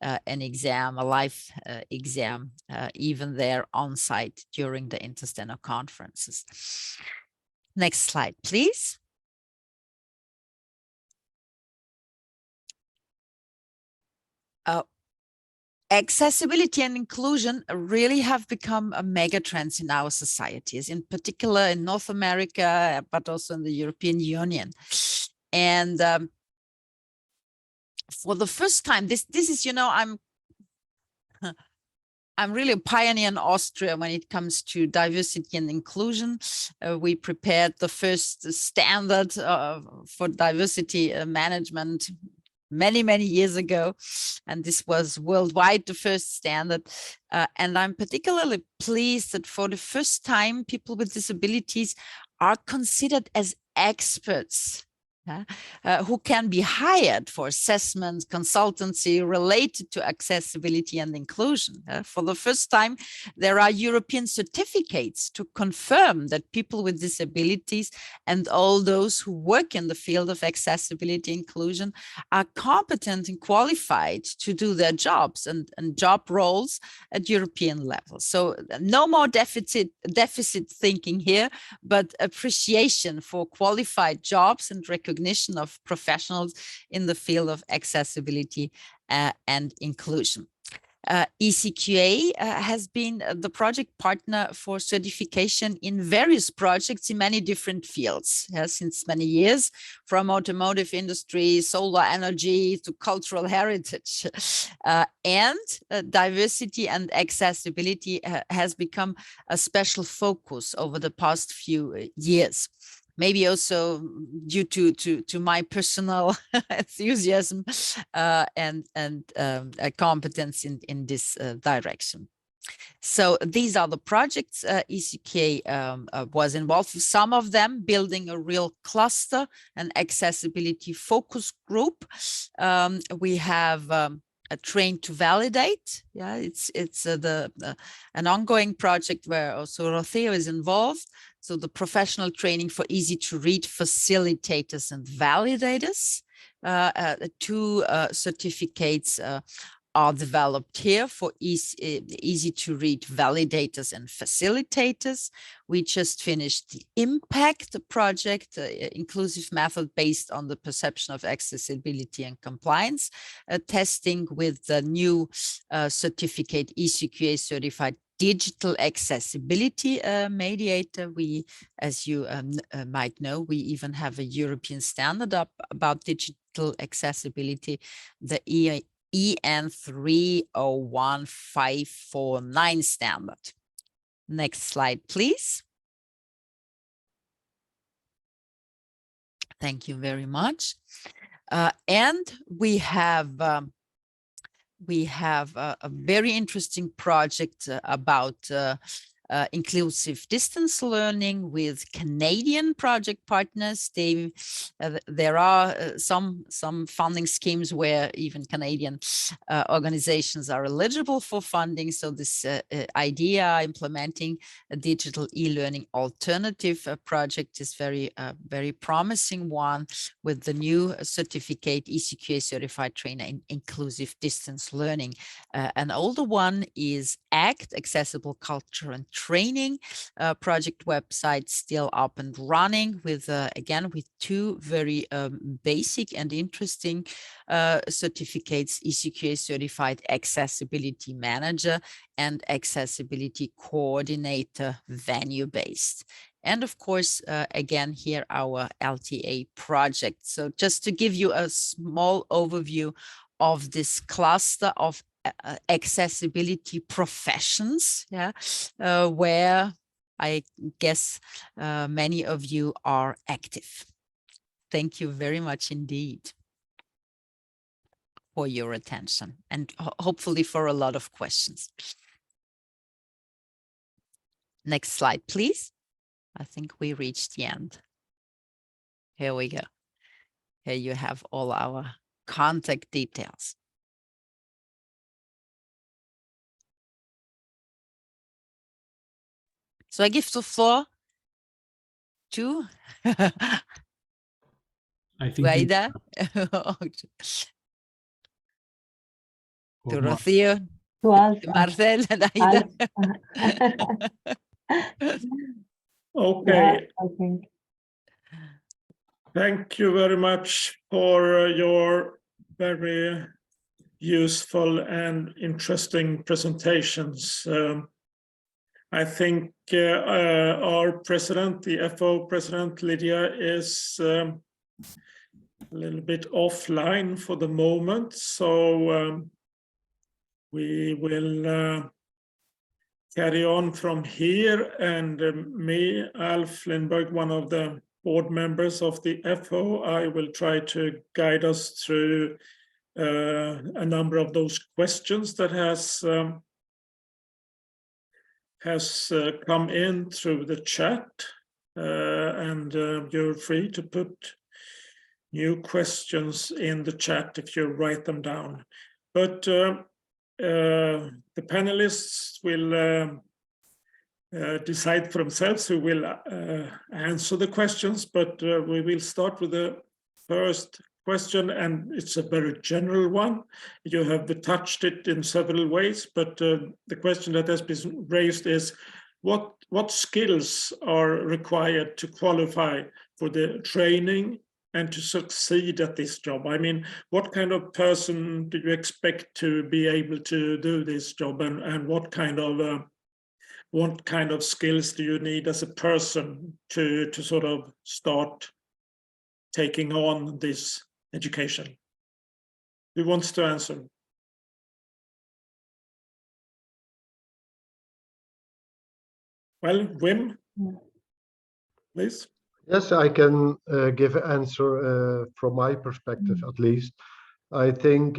an exam, a live exam, even there on site during the Intersteno conferences. Next slide, please. Accessibility and inclusion really have become a mega trends in our societies, in particular in North America, but also in the European Union. And for the first time, this is, you know, I'm really a pioneer in Austria when it comes to diversity and inclusion. We prepared the first standard for diversity management many years ago, and this was worldwide the first standard. And I'm particularly pleased that for the first time, people with disabilities are considered as experts who can be hired for assessment, consultancy related to accessibility and inclusion. For the first time, there are European certificates to confirm that people with disabilities and all those who work in the field of accessibility and inclusion are competent and qualified to do their jobs and job roles at European level. So no more deficit thinking here, but appreciation for qualified jobs and recognition of professionals in the field of accessibility and inclusion. ECQA has been the project partner for certification in various projects in many different fields since many years, from automotive industry, solar energy to cultural heritage. And diversity and accessibility has become a special focus over the past few years. Maybe also due to my personal enthusiasm and competence in this direction. So these are the projects ECQA was involved with, some of them building a real cluster, an accessibility focus group. We have a train to validate. Yeah, it's an ongoing project where also Rotheo is involved. So the professional training for easy to read facilitators and validators. 2 certificates are developed here for easy to read validators and facilitators. We just finished the impact project, inclusive method based on the perception of accessibility and compliance, testing with the new certificate ECQA certified digital accessibility mediator. We, as you might know, we even have a European standard about digital accessibility, the EN 301549 standard. Next slide, please. Thank you very much. And we have a very interesting project about inclusive distance learning with Canadian project partners. There are some funding schemes where even Canadian organizations are eligible for funding. So this idea implementing a digital e-learning alternative project is very promising one, with the new certificate ECQA certified trainer in inclusive distance learning. An older one is ACT, Accessible Culture and Training project website, still up and running with again with two very basic and interesting certificates: ECQA certified accessibility manager and accessibility coordinator, venue based. And of course, again, here our LTA project. So just to give you a small overview of this cluster of accessibility professions, where I guess many of you are active. Thank you very much indeed for your attention, and hopefully for a lot of questions. Next slide, please. I think we reached the end. Here we go. Here you have all our contact details. So I give the floor to I think Aida, to Rocío, To us, Marcel, and Aida. Okay, yeah, I think. thank you very much for your very useful and interesting presentations. I think our president, the FO president, Lydia, is a little bit offline for the moment, so we will carry on from here, and me, Alf Lindberg, one of the board members of the FO, I will try to guide us through a number of those questions that has come in through the chat, and you're free to put new questions in the chat if you write them down. But the panelists will decide for themselves who will answer the questions, but we will start with the first question, and it's a very general one. You have touched it in several ways, but the question that has been raised is what skills are required to qualify for the training and to succeed at this job? I mean, what kind of person do you expect to be able to do this job, and what kind of skills do you need as a person to sort of start taking on this education? Who wants to answer? Well, Wim, please. Yes, I can give an answer from my perspective, at least. I think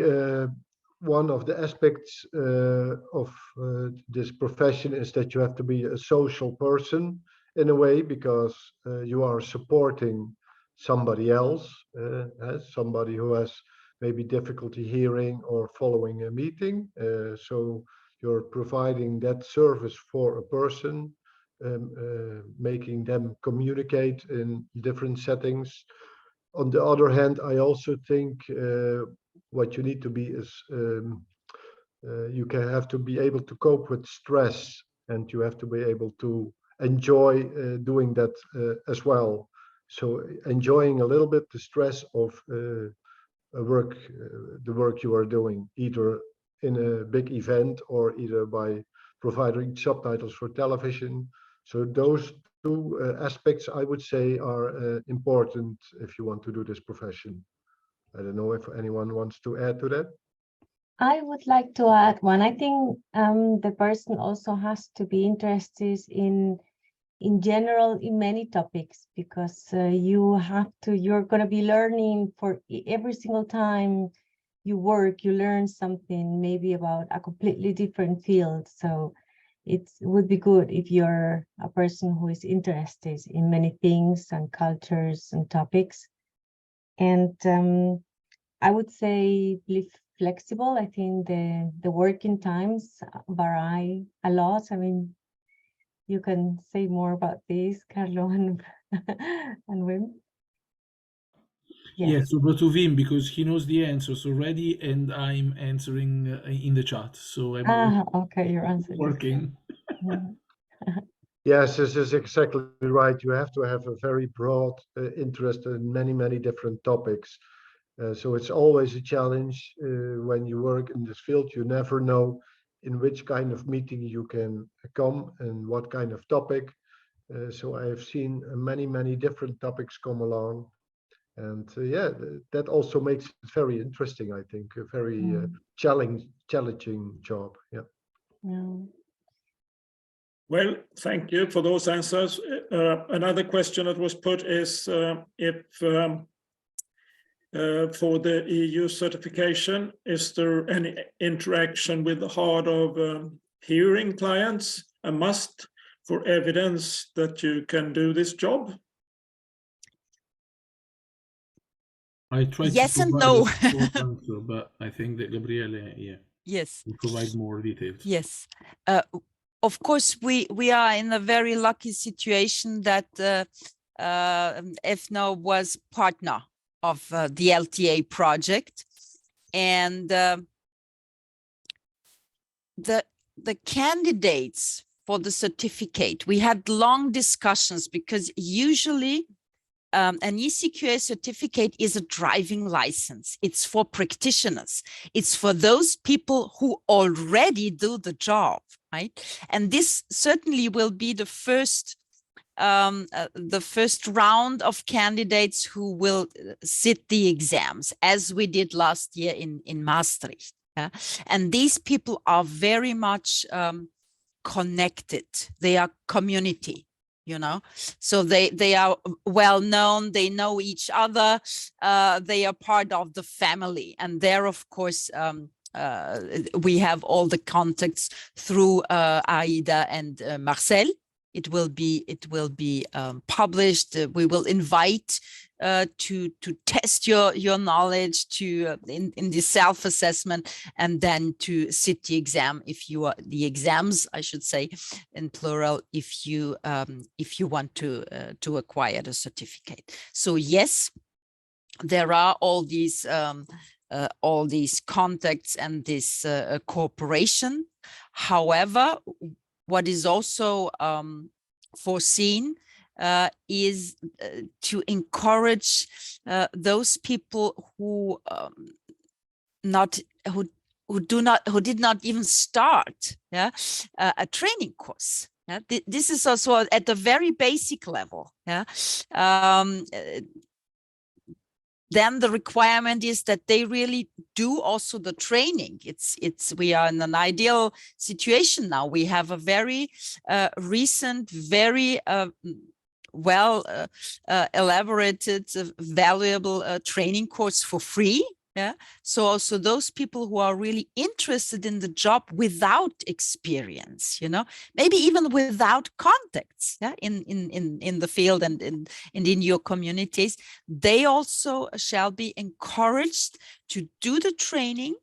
one of the aspects of this profession is that you have to be a social person in a way, because you are supporting somebody else, somebody who has maybe difficulty hearing or following a meeting. So you're providing that service for a person, making them communicate in different settings. On the other hand, I also think what you need to be is you have to be able to cope with stress, and you have to be able to enjoy doing that as well. So enjoying a little bit the stress of the work you are doing, either in a big event or either by providing subtitles for television. So those two aspects, I would say, are important if you want to do this profession. I don't know if anyone wants to add to that. I would like to add one. I think the person also has to be interested in general in many topics, because you're going to be learning for every single time you work, you learn something maybe about a completely different field. So it would be good if you're a person who is interested in many things and cultures and topics. And I would say be flexible. I think the working times vary a lot. I mean, you can say more about this, Carlo and Wim. Yes, over to Wim, because he knows the answers already, and I'm answering in the chat. So I'm okay, you're answering. working. Yes, this is exactly right. You have to have a very broad interest in many different topics. So it's always a challenge when you work in this field. You never know in which kind of meeting you can come and what kind of topic. So I have seen many different topics come along. And yeah, that also makes it very interesting, I think, a very challenging job. Yeah. Well, thank you for those answers. Another question that was put is if for the EU certification, is there any interaction with the hard of hearing clients a must for evidence that you can do this job? I tried yes to and provide no. a short answer, but I think that Gabriele, Yes. will provide more details. Yes. Of course, we are in a very lucky situation that EFNO was partner of the LTA project, and the candidates for the certificate, we had long discussions, because usually an ECQA certificate is a driving license. It's for practitioners. It's for those people who already do the job, right? And this certainly will be the first round of candidates who will sit the exams, as we did last year in Maastricht. And these people are very much connected. They are community, so they are well known, they know each other, they are part of the family, and there, of course, we have all the contacts through Aida and Marcel. It will be published. We will invite to test your knowledge in the self-assessment, and then to sit the exam the exams, I should say, in plural, if you want to acquire the certificate. So yes, there are all these contacts and this cooperation. However, what is also foreseen is to encourage those people who did not even start a training course. This is also at the very basic level. Then the requirement is that they really do also the training. We are in an ideal situation now. We have a very recent, very well elaborated, valuable training course for free. So also those people who are really interested in the job without experience, maybe even without contacts in the field and in your communities, they also shall be encouraged to do the training,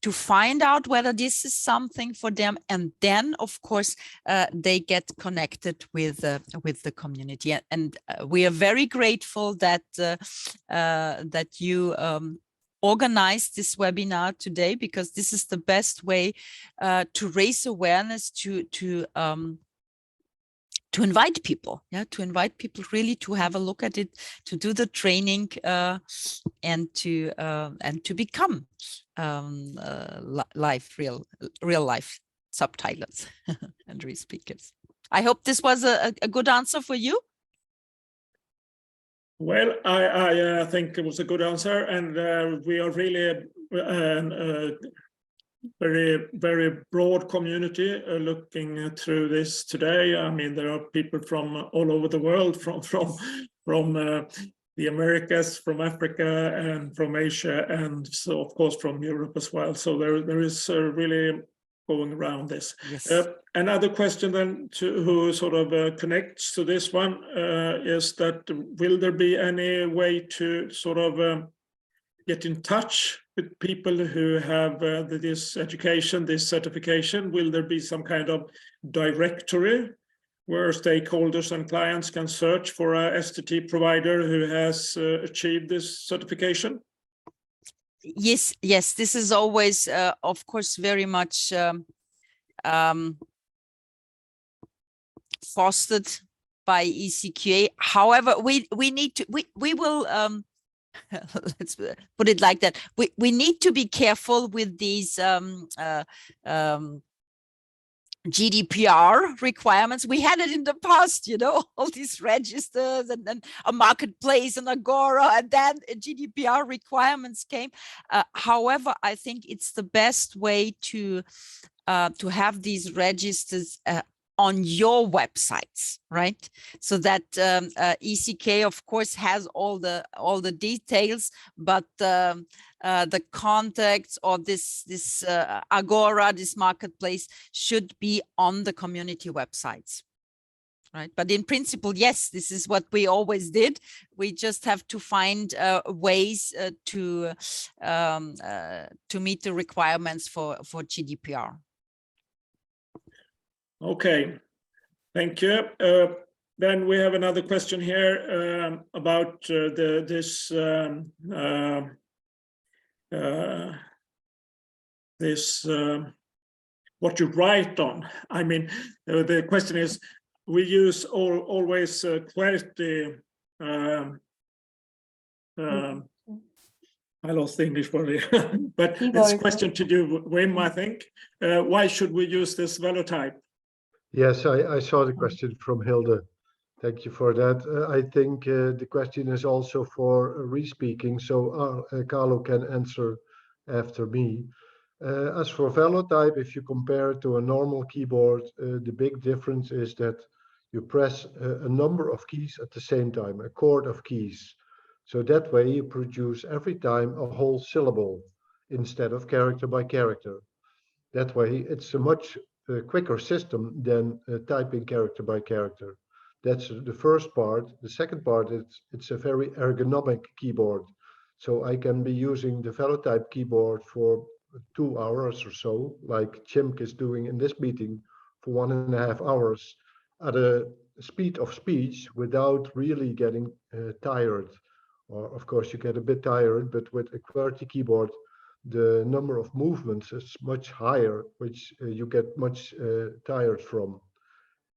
to find out whether this is something for them, and then of course they get connected with the community. And we are very grateful that you organized this webinar today, because this is the best way to raise awareness, to invite people, to invite people really to have a look at it, to do the training, and to become real life subtitlers and re-speakers. I hope this was a good answer for you. Well, I think it was a good answer, and we are really very broad community looking through this today. I mean, there are people from all over the world, from the Americas, from Africa, and from Asia, and so of course from Europe as well. So there is really going around this. Yes. Another question then, who sort of connects to this one, is that will there be any way to sort of get in touch with people who have this education, this certification? Will there be some kind of directory where stakeholders and clients can search for a STT provider who has achieved this certification? Yes, this is always, of course, very much fostered by ECQA. However, we need to, we will, let's put it like that. We need to be careful with these GDPR requirements. We had it in the past, you know, all these registers, and then a marketplace and Agora, and then GDPR requirements came. However, I think it's the best way to have these registers on your websites, right? So that ECK, of course, has all the details, but the contacts or this Agora, this marketplace, should be on the community websites, right? But in principle, yes, this is what we always did. We just have to find ways to meet the requirements for GDPR. Okay, thank you. Then we have another question here about this what you write on. I mean, the question is, we use always quality. I lost the English word here, but it's a question to do, Wim, I think. Why should we use this velotype? Yes, I saw the question from Hilde. Thank you for that. I think the question is also for re-speaking, so Carlo can answer after me. As for velotype, if you compare it to a normal keyboard, the big difference is that you press a number of keys at the same time, a chord of keys. So that way you produce every time a whole syllable instead of character by character. That way it's a much quicker system than typing character by character. That's the first part. The second part is it's a very ergonomic keyboard. So I can be using the velotype keyboard for 2 hours or so, like Chimk is doing in this meeting, for 1.5 hours at a speed of speech without really getting tired. Or of course you get a bit tired, but with a QWERTY keyboard, the number of movements is much higher, which you get much tired from.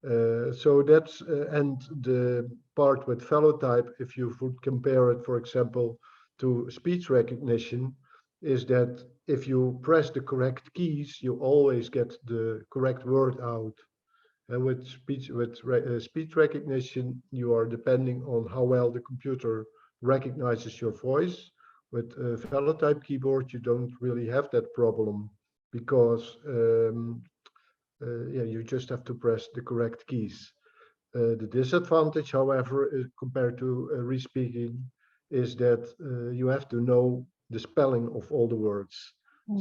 So that's, and the part with velotype, if you would compare it, for example, to speech recognition, is that if you press the correct keys, you always get the correct word out. And with speech recognition, you are depending on how well the computer recognizes your voice. With a velotype keyboard, you don't really have that problem, because yeah, you just have to press the correct keys. The disadvantage, however, compared to re-speaking, is that you have to know the spelling of all the words.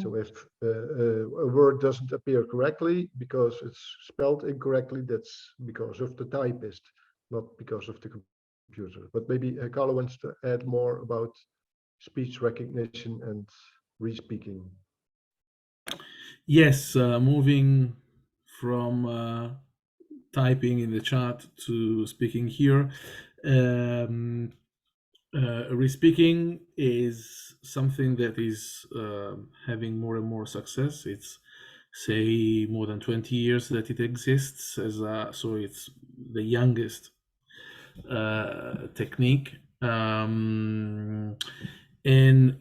So if a word doesn't appear correctly because it's spelled incorrectly, that's because of the typist, not because of the computer. But maybe Carlo wants to add more about speech recognition and re-speaking. Yes, moving from typing in the chat to speaking here. Respeaking is something that is having more and more success. It's, say, more than 20 years that it exists, so it's the youngest technique. And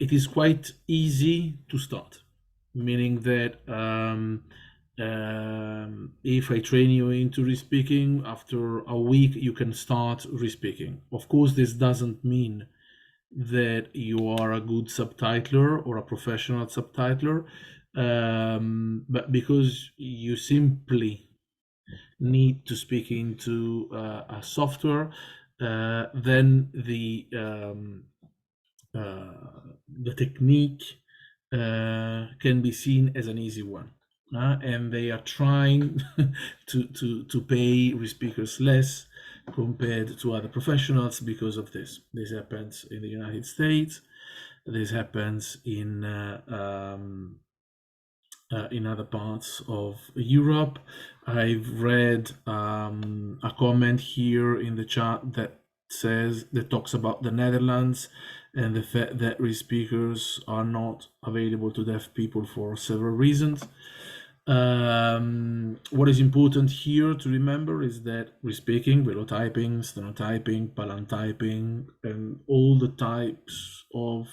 it is quite easy to start, meaning that if I train you into respeaking, after a week you can start respeaking. Of course, this doesn't mean that you are a good subtitler or a professional subtitler, but because you simply need to speak into a software, then the technique can be seen as an easy one. And they are trying to pay respeakers less compared to other professionals because of this. This happens in the United States. This happens in other parts of Europe. I've read a comment here in the chat that talks about the Netherlands and the fact that respeakers are not available to deaf people for several reasons. What is important here to remember is that respeaking, velotyping, stenotyping, palantyping, and all the types of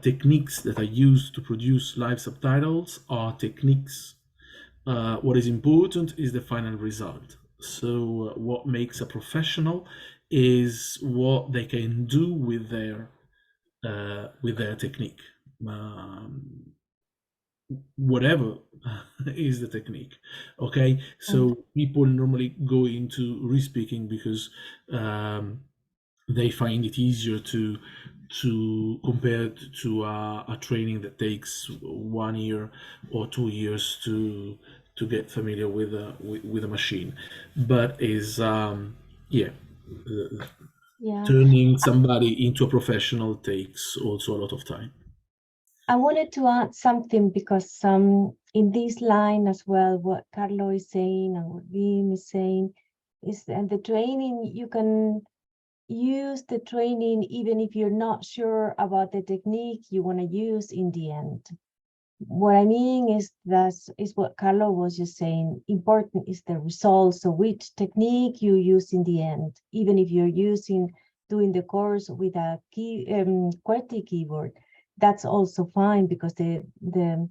techniques that are used to produce live subtitles are techniques. What is important is the final result. So what makes a professional is what they can do with their technique. Whatever is the technique. Okay, so people normally go into respeaking because they find it easier to compare to a training that takes 1 year or 2 years to get familiar with a machine, but is turning somebody into a professional takes also a lot of time. I wanted to add something because in this line as well, what Carlo is saying and what Wim is saying is that the training, you can use the training even if you're not sure about the technique you want to use in the end. What I mean is that is what Carlo was just saying. Important is the result. So which technique you use in the end, even if you're doing the course with a QWERTY keyboard, that's also fine because the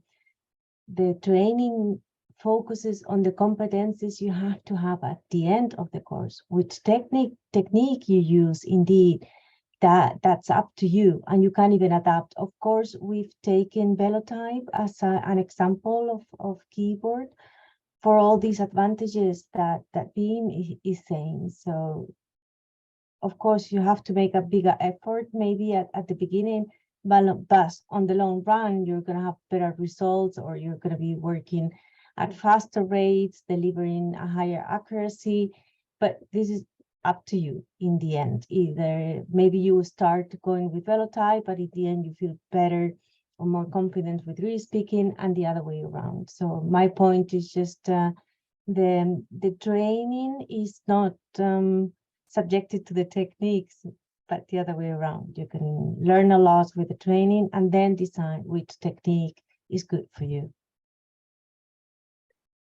training focuses on the competencies you have to have at the end of the course. Which technique you use, indeed, that's up to you, and you can even adapt. Of course, we've taken Velotype as an example of keyboard for all these advantages that Wim is saying. So, of course, you have to make a bigger effort maybe at the beginning, but on the long run, you're going to have better results, or you're going to be working at faster rates, delivering a higher accuracy. But this is up to you in the end. Either maybe you start going with Velotype, but at the end you feel better or more confident with respeaking, and the other way around. So my point is just the training is not subjected to the techniques, but the other way around. You can learn a lot with the training and then decide which technique is good for you.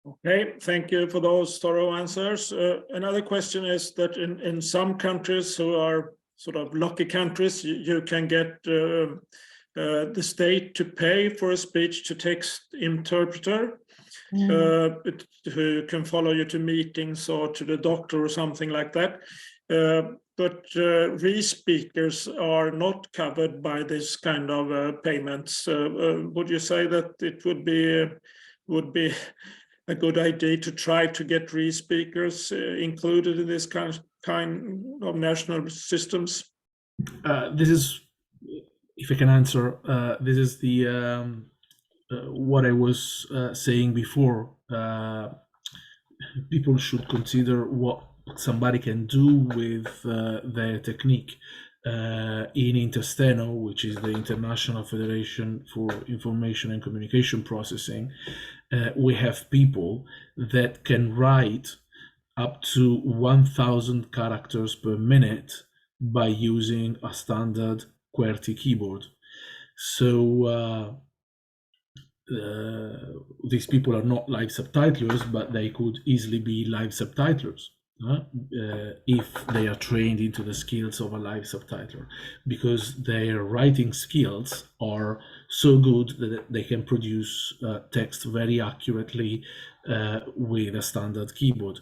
Okay, thank you for those thorough answers. Another question is that in some countries who are sort of lucky countries, you can get the state to pay for a speech-to-text interpreter who can follow you to meetings or to the doctor or something like that. But re-speakers are not covered by this kind of payments. Would you say that it would be a good idea to try to get re-speakers included in this kind of national systems? This is, if I can answer, this is the what I was saying before. People should consider what somebody can do with their technique. In Intersteno, which is the International Federation for Information and Communication Processing, we have people that can write up to 1,000 characters per minute by using a standard QWERTY keyboard. So these people are not live subtitlers, but they could easily be live subtitlers if they are trained into the skills of a live subtitler, because their writing skills are so good that they can produce text very accurately with a standard keyboard.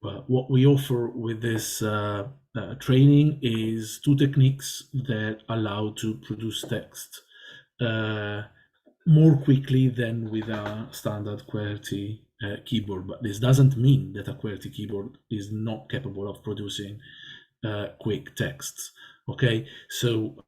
But what we offer with this training is two techniques that allow to produce text more quickly than with a standard QWERTY keyboard. But this doesn't mean that a QWERTY keyboard is not capable of producing quick texts. Okay, so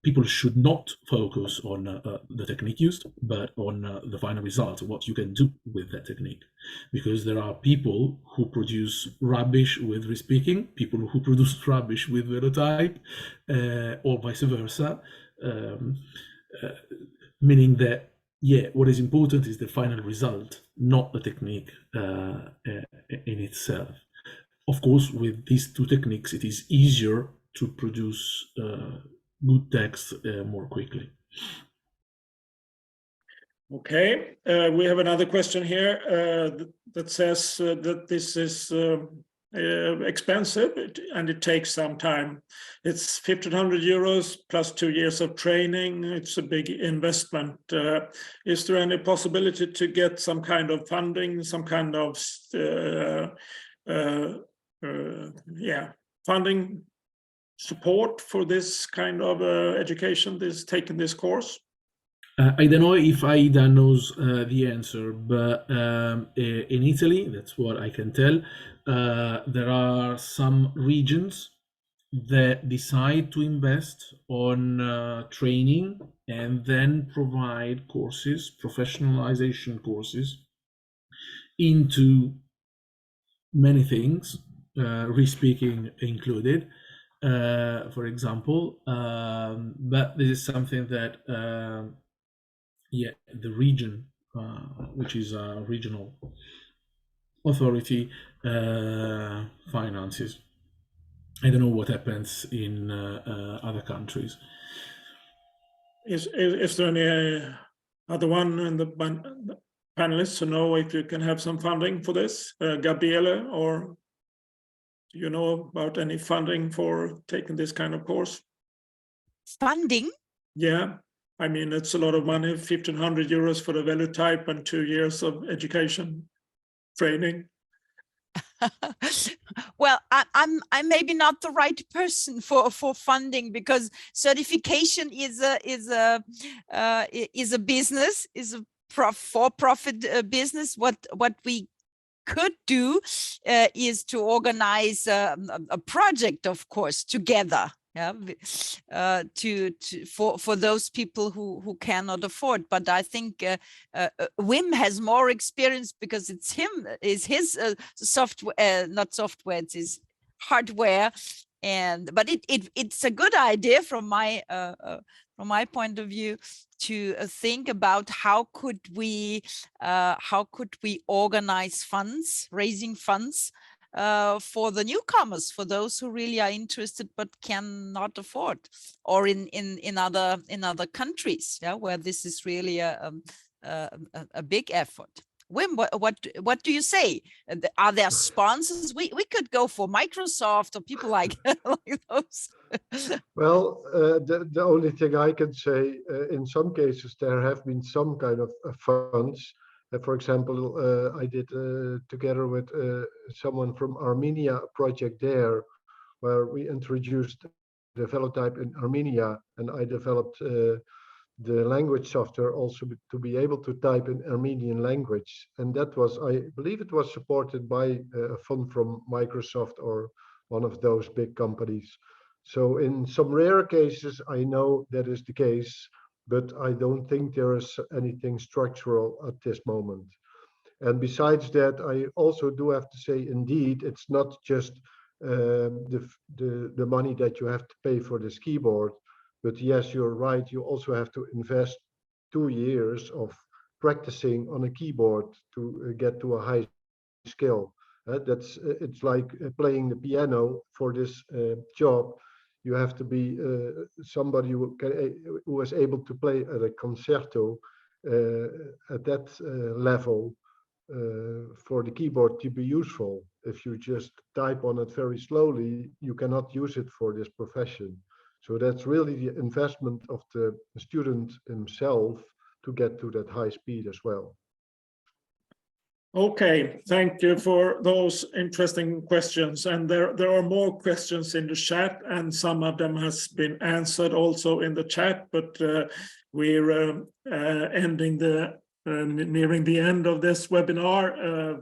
people should not focus on the technique used, but on the final result, what you can do with that technique. Because there are people who produce rubbish with respeaking, people who produce rubbish with velotype, or vice versa, meaning that, yeah, what is important is the final result, not the technique in itself. Of course, with these two techniques, it is easier to produce good text more quickly. Okay, we have another question here that says that this is expensive and it takes some time. It's 1,500 euros plus 2 years of training. It's a big investment. Is there any possibility to get some kind of funding, some kind of funding support for this kind of education, taking this course? I don't know if Aida knows the answer, but in Italy, that's what I can tell, there are some regions that decide to invest on training and then provide courses, professionalization courses, into many things, respeaking included, for example. But this is something that the region, which is a regional authority, finances. I don't know what happens in other countries. Is there any other one in the panelists to know if you can have some funding for this? Gabriele, or do you know about any funding for taking this kind of course? Funding? Yeah, I mean, it's a lot of money, 1,500 euros for the velotype and 2 years of education training. Well, I'm maybe not the right person for funding, because certification is a business, is a for-profit business. What we could do is to organize a project, of course, together. Yeah, for those people who cannot afford. But I think Wim has more experience, because it's his software, not software, it's his hardware. But it's a good idea from my point of view to think about how could we organize funds, raising funds for the newcomers, for those who really are interested but cannot afford, or in other countries, yeah, where this is really a big effort. Wim, what do you say? Are there sponsors? We could go for Microsoft or people like those. Well, the only thing I can say, in some cases there have been some kind of funds. For example, I did together with someone from Armenia a project there, where we introduced the velotype in Armenia, and I developed the language software also to be able to type in Armenian language. And that was, I believe it was supported by a fund from Microsoft or one of those big companies. So in some rare cases, I know that is the case, but I don't think there is anything structural at this moment. And besides that, I also do have to say, indeed, it's not just the money that you have to pay for this keyboard, but yes, you're right, you also have to invest 2 years of practicing on a keyboard to get to a high skill. It's like playing the piano. For this job, you have to be somebody who is able to play at a concerto at that level for the keyboard to be useful. If you just type on it very slowly, you cannot use it for this profession. So that's really the investment of the student himself to get to that high speed as well. Okay, thank you for those interesting questions. And there are more questions in the chat, and some of them has been answered also in the chat, but we're nearing the end of this webinar.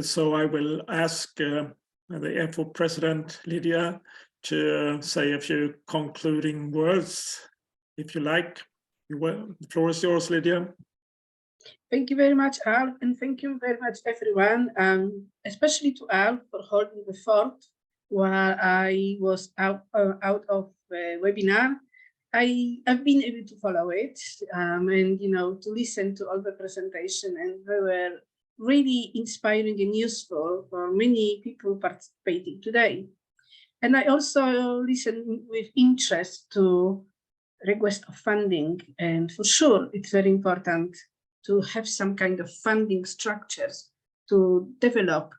So I will ask the EFO President, Lydia, to say a few concluding words, if you like. The floor is yours, Lydia. Thank you very much, Al, and thank you very much, everyone, especially to Al for holding the fort while I was out of the webinar. I've been able to follow it and, you know, to listen to all the presentation, and they were really inspiring and useful for many people participating today. And I also listened with interest to request of funding, and for sure, it's very important to have some kind of funding structures to develop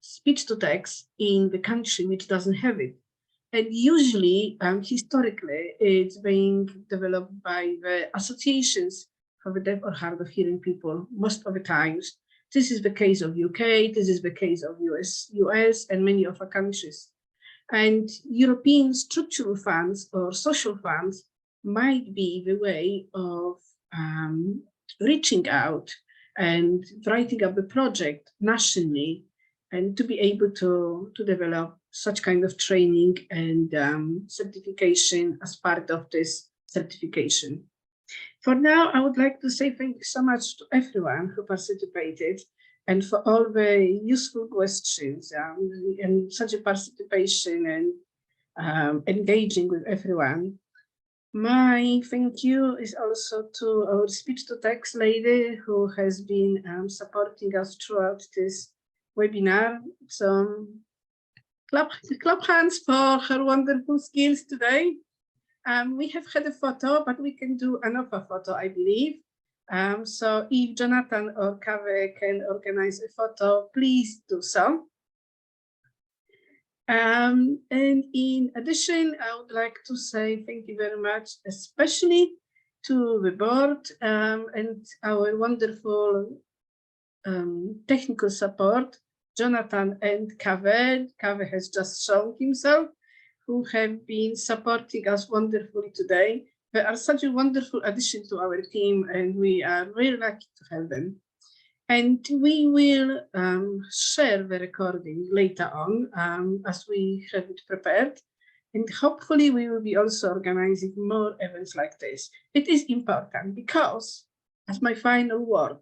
speech-to-text in the country which doesn't have it. And usually, historically, it's being developed by the associations for the deaf or hard of hearing people most of the times. This is the case of UK, this is the case of US and many other countries. And European structural funds or social funds might be the way of reaching out and writing up a project nationally, and to be able to develop such kind of training and certification as part of this certification. For now, I would like to say thank you so much to everyone who participated and for all the useful questions and such a participation and engaging with everyone. My thank you is also to our speech-to-text lady who has been supporting us throughout this webinar. So clap hands for her wonderful skills today. We have had a photo, but we can do another photo, I believe. So if Jonathan or Kave can organize a photo, please do so. And in addition, I would like to say thank you very much, especially to the board and our wonderful technical support, Jonathan and Kave. Kave has just shown himself, who have been supporting us wonderfully today. They are such a wonderful addition to our team, and we are very lucky to have them. And we will share the recording later on as we have it prepared. And hopefully we will be also organizing more events like this. It is important because, as my final word,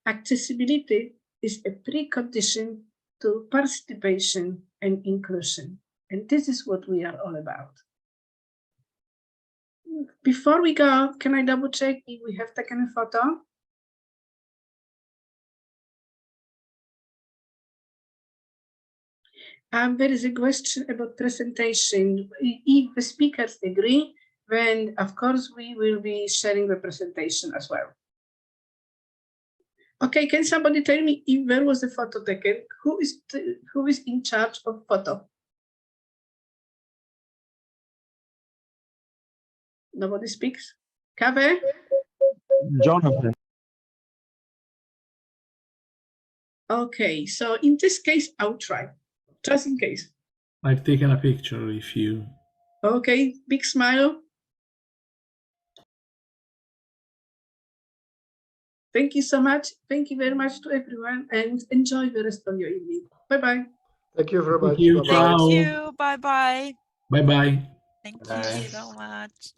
accessibility is a precondition to participation and inclusion. And this is what we are all about. Before we go, can I double check if we have taken a photo? There is a question about presentation. If the speakers agree, then of course we will be sharing the presentation as well. Okay, can somebody tell me if there was a photo taken? Who is in charge of photo? Nobody speaks. Kave? Jonathan. Okay, so in this case, I'll try, just in case. I've taken a picture if you... Okay, big smile. Thank you so much. Thank you very much to everyone, and enjoy the rest of your evening. Bye-bye. Thank you very much. Thank you. Bye-bye. Thank you. Bye-bye. Bye-bye. Thank Bye. you so much.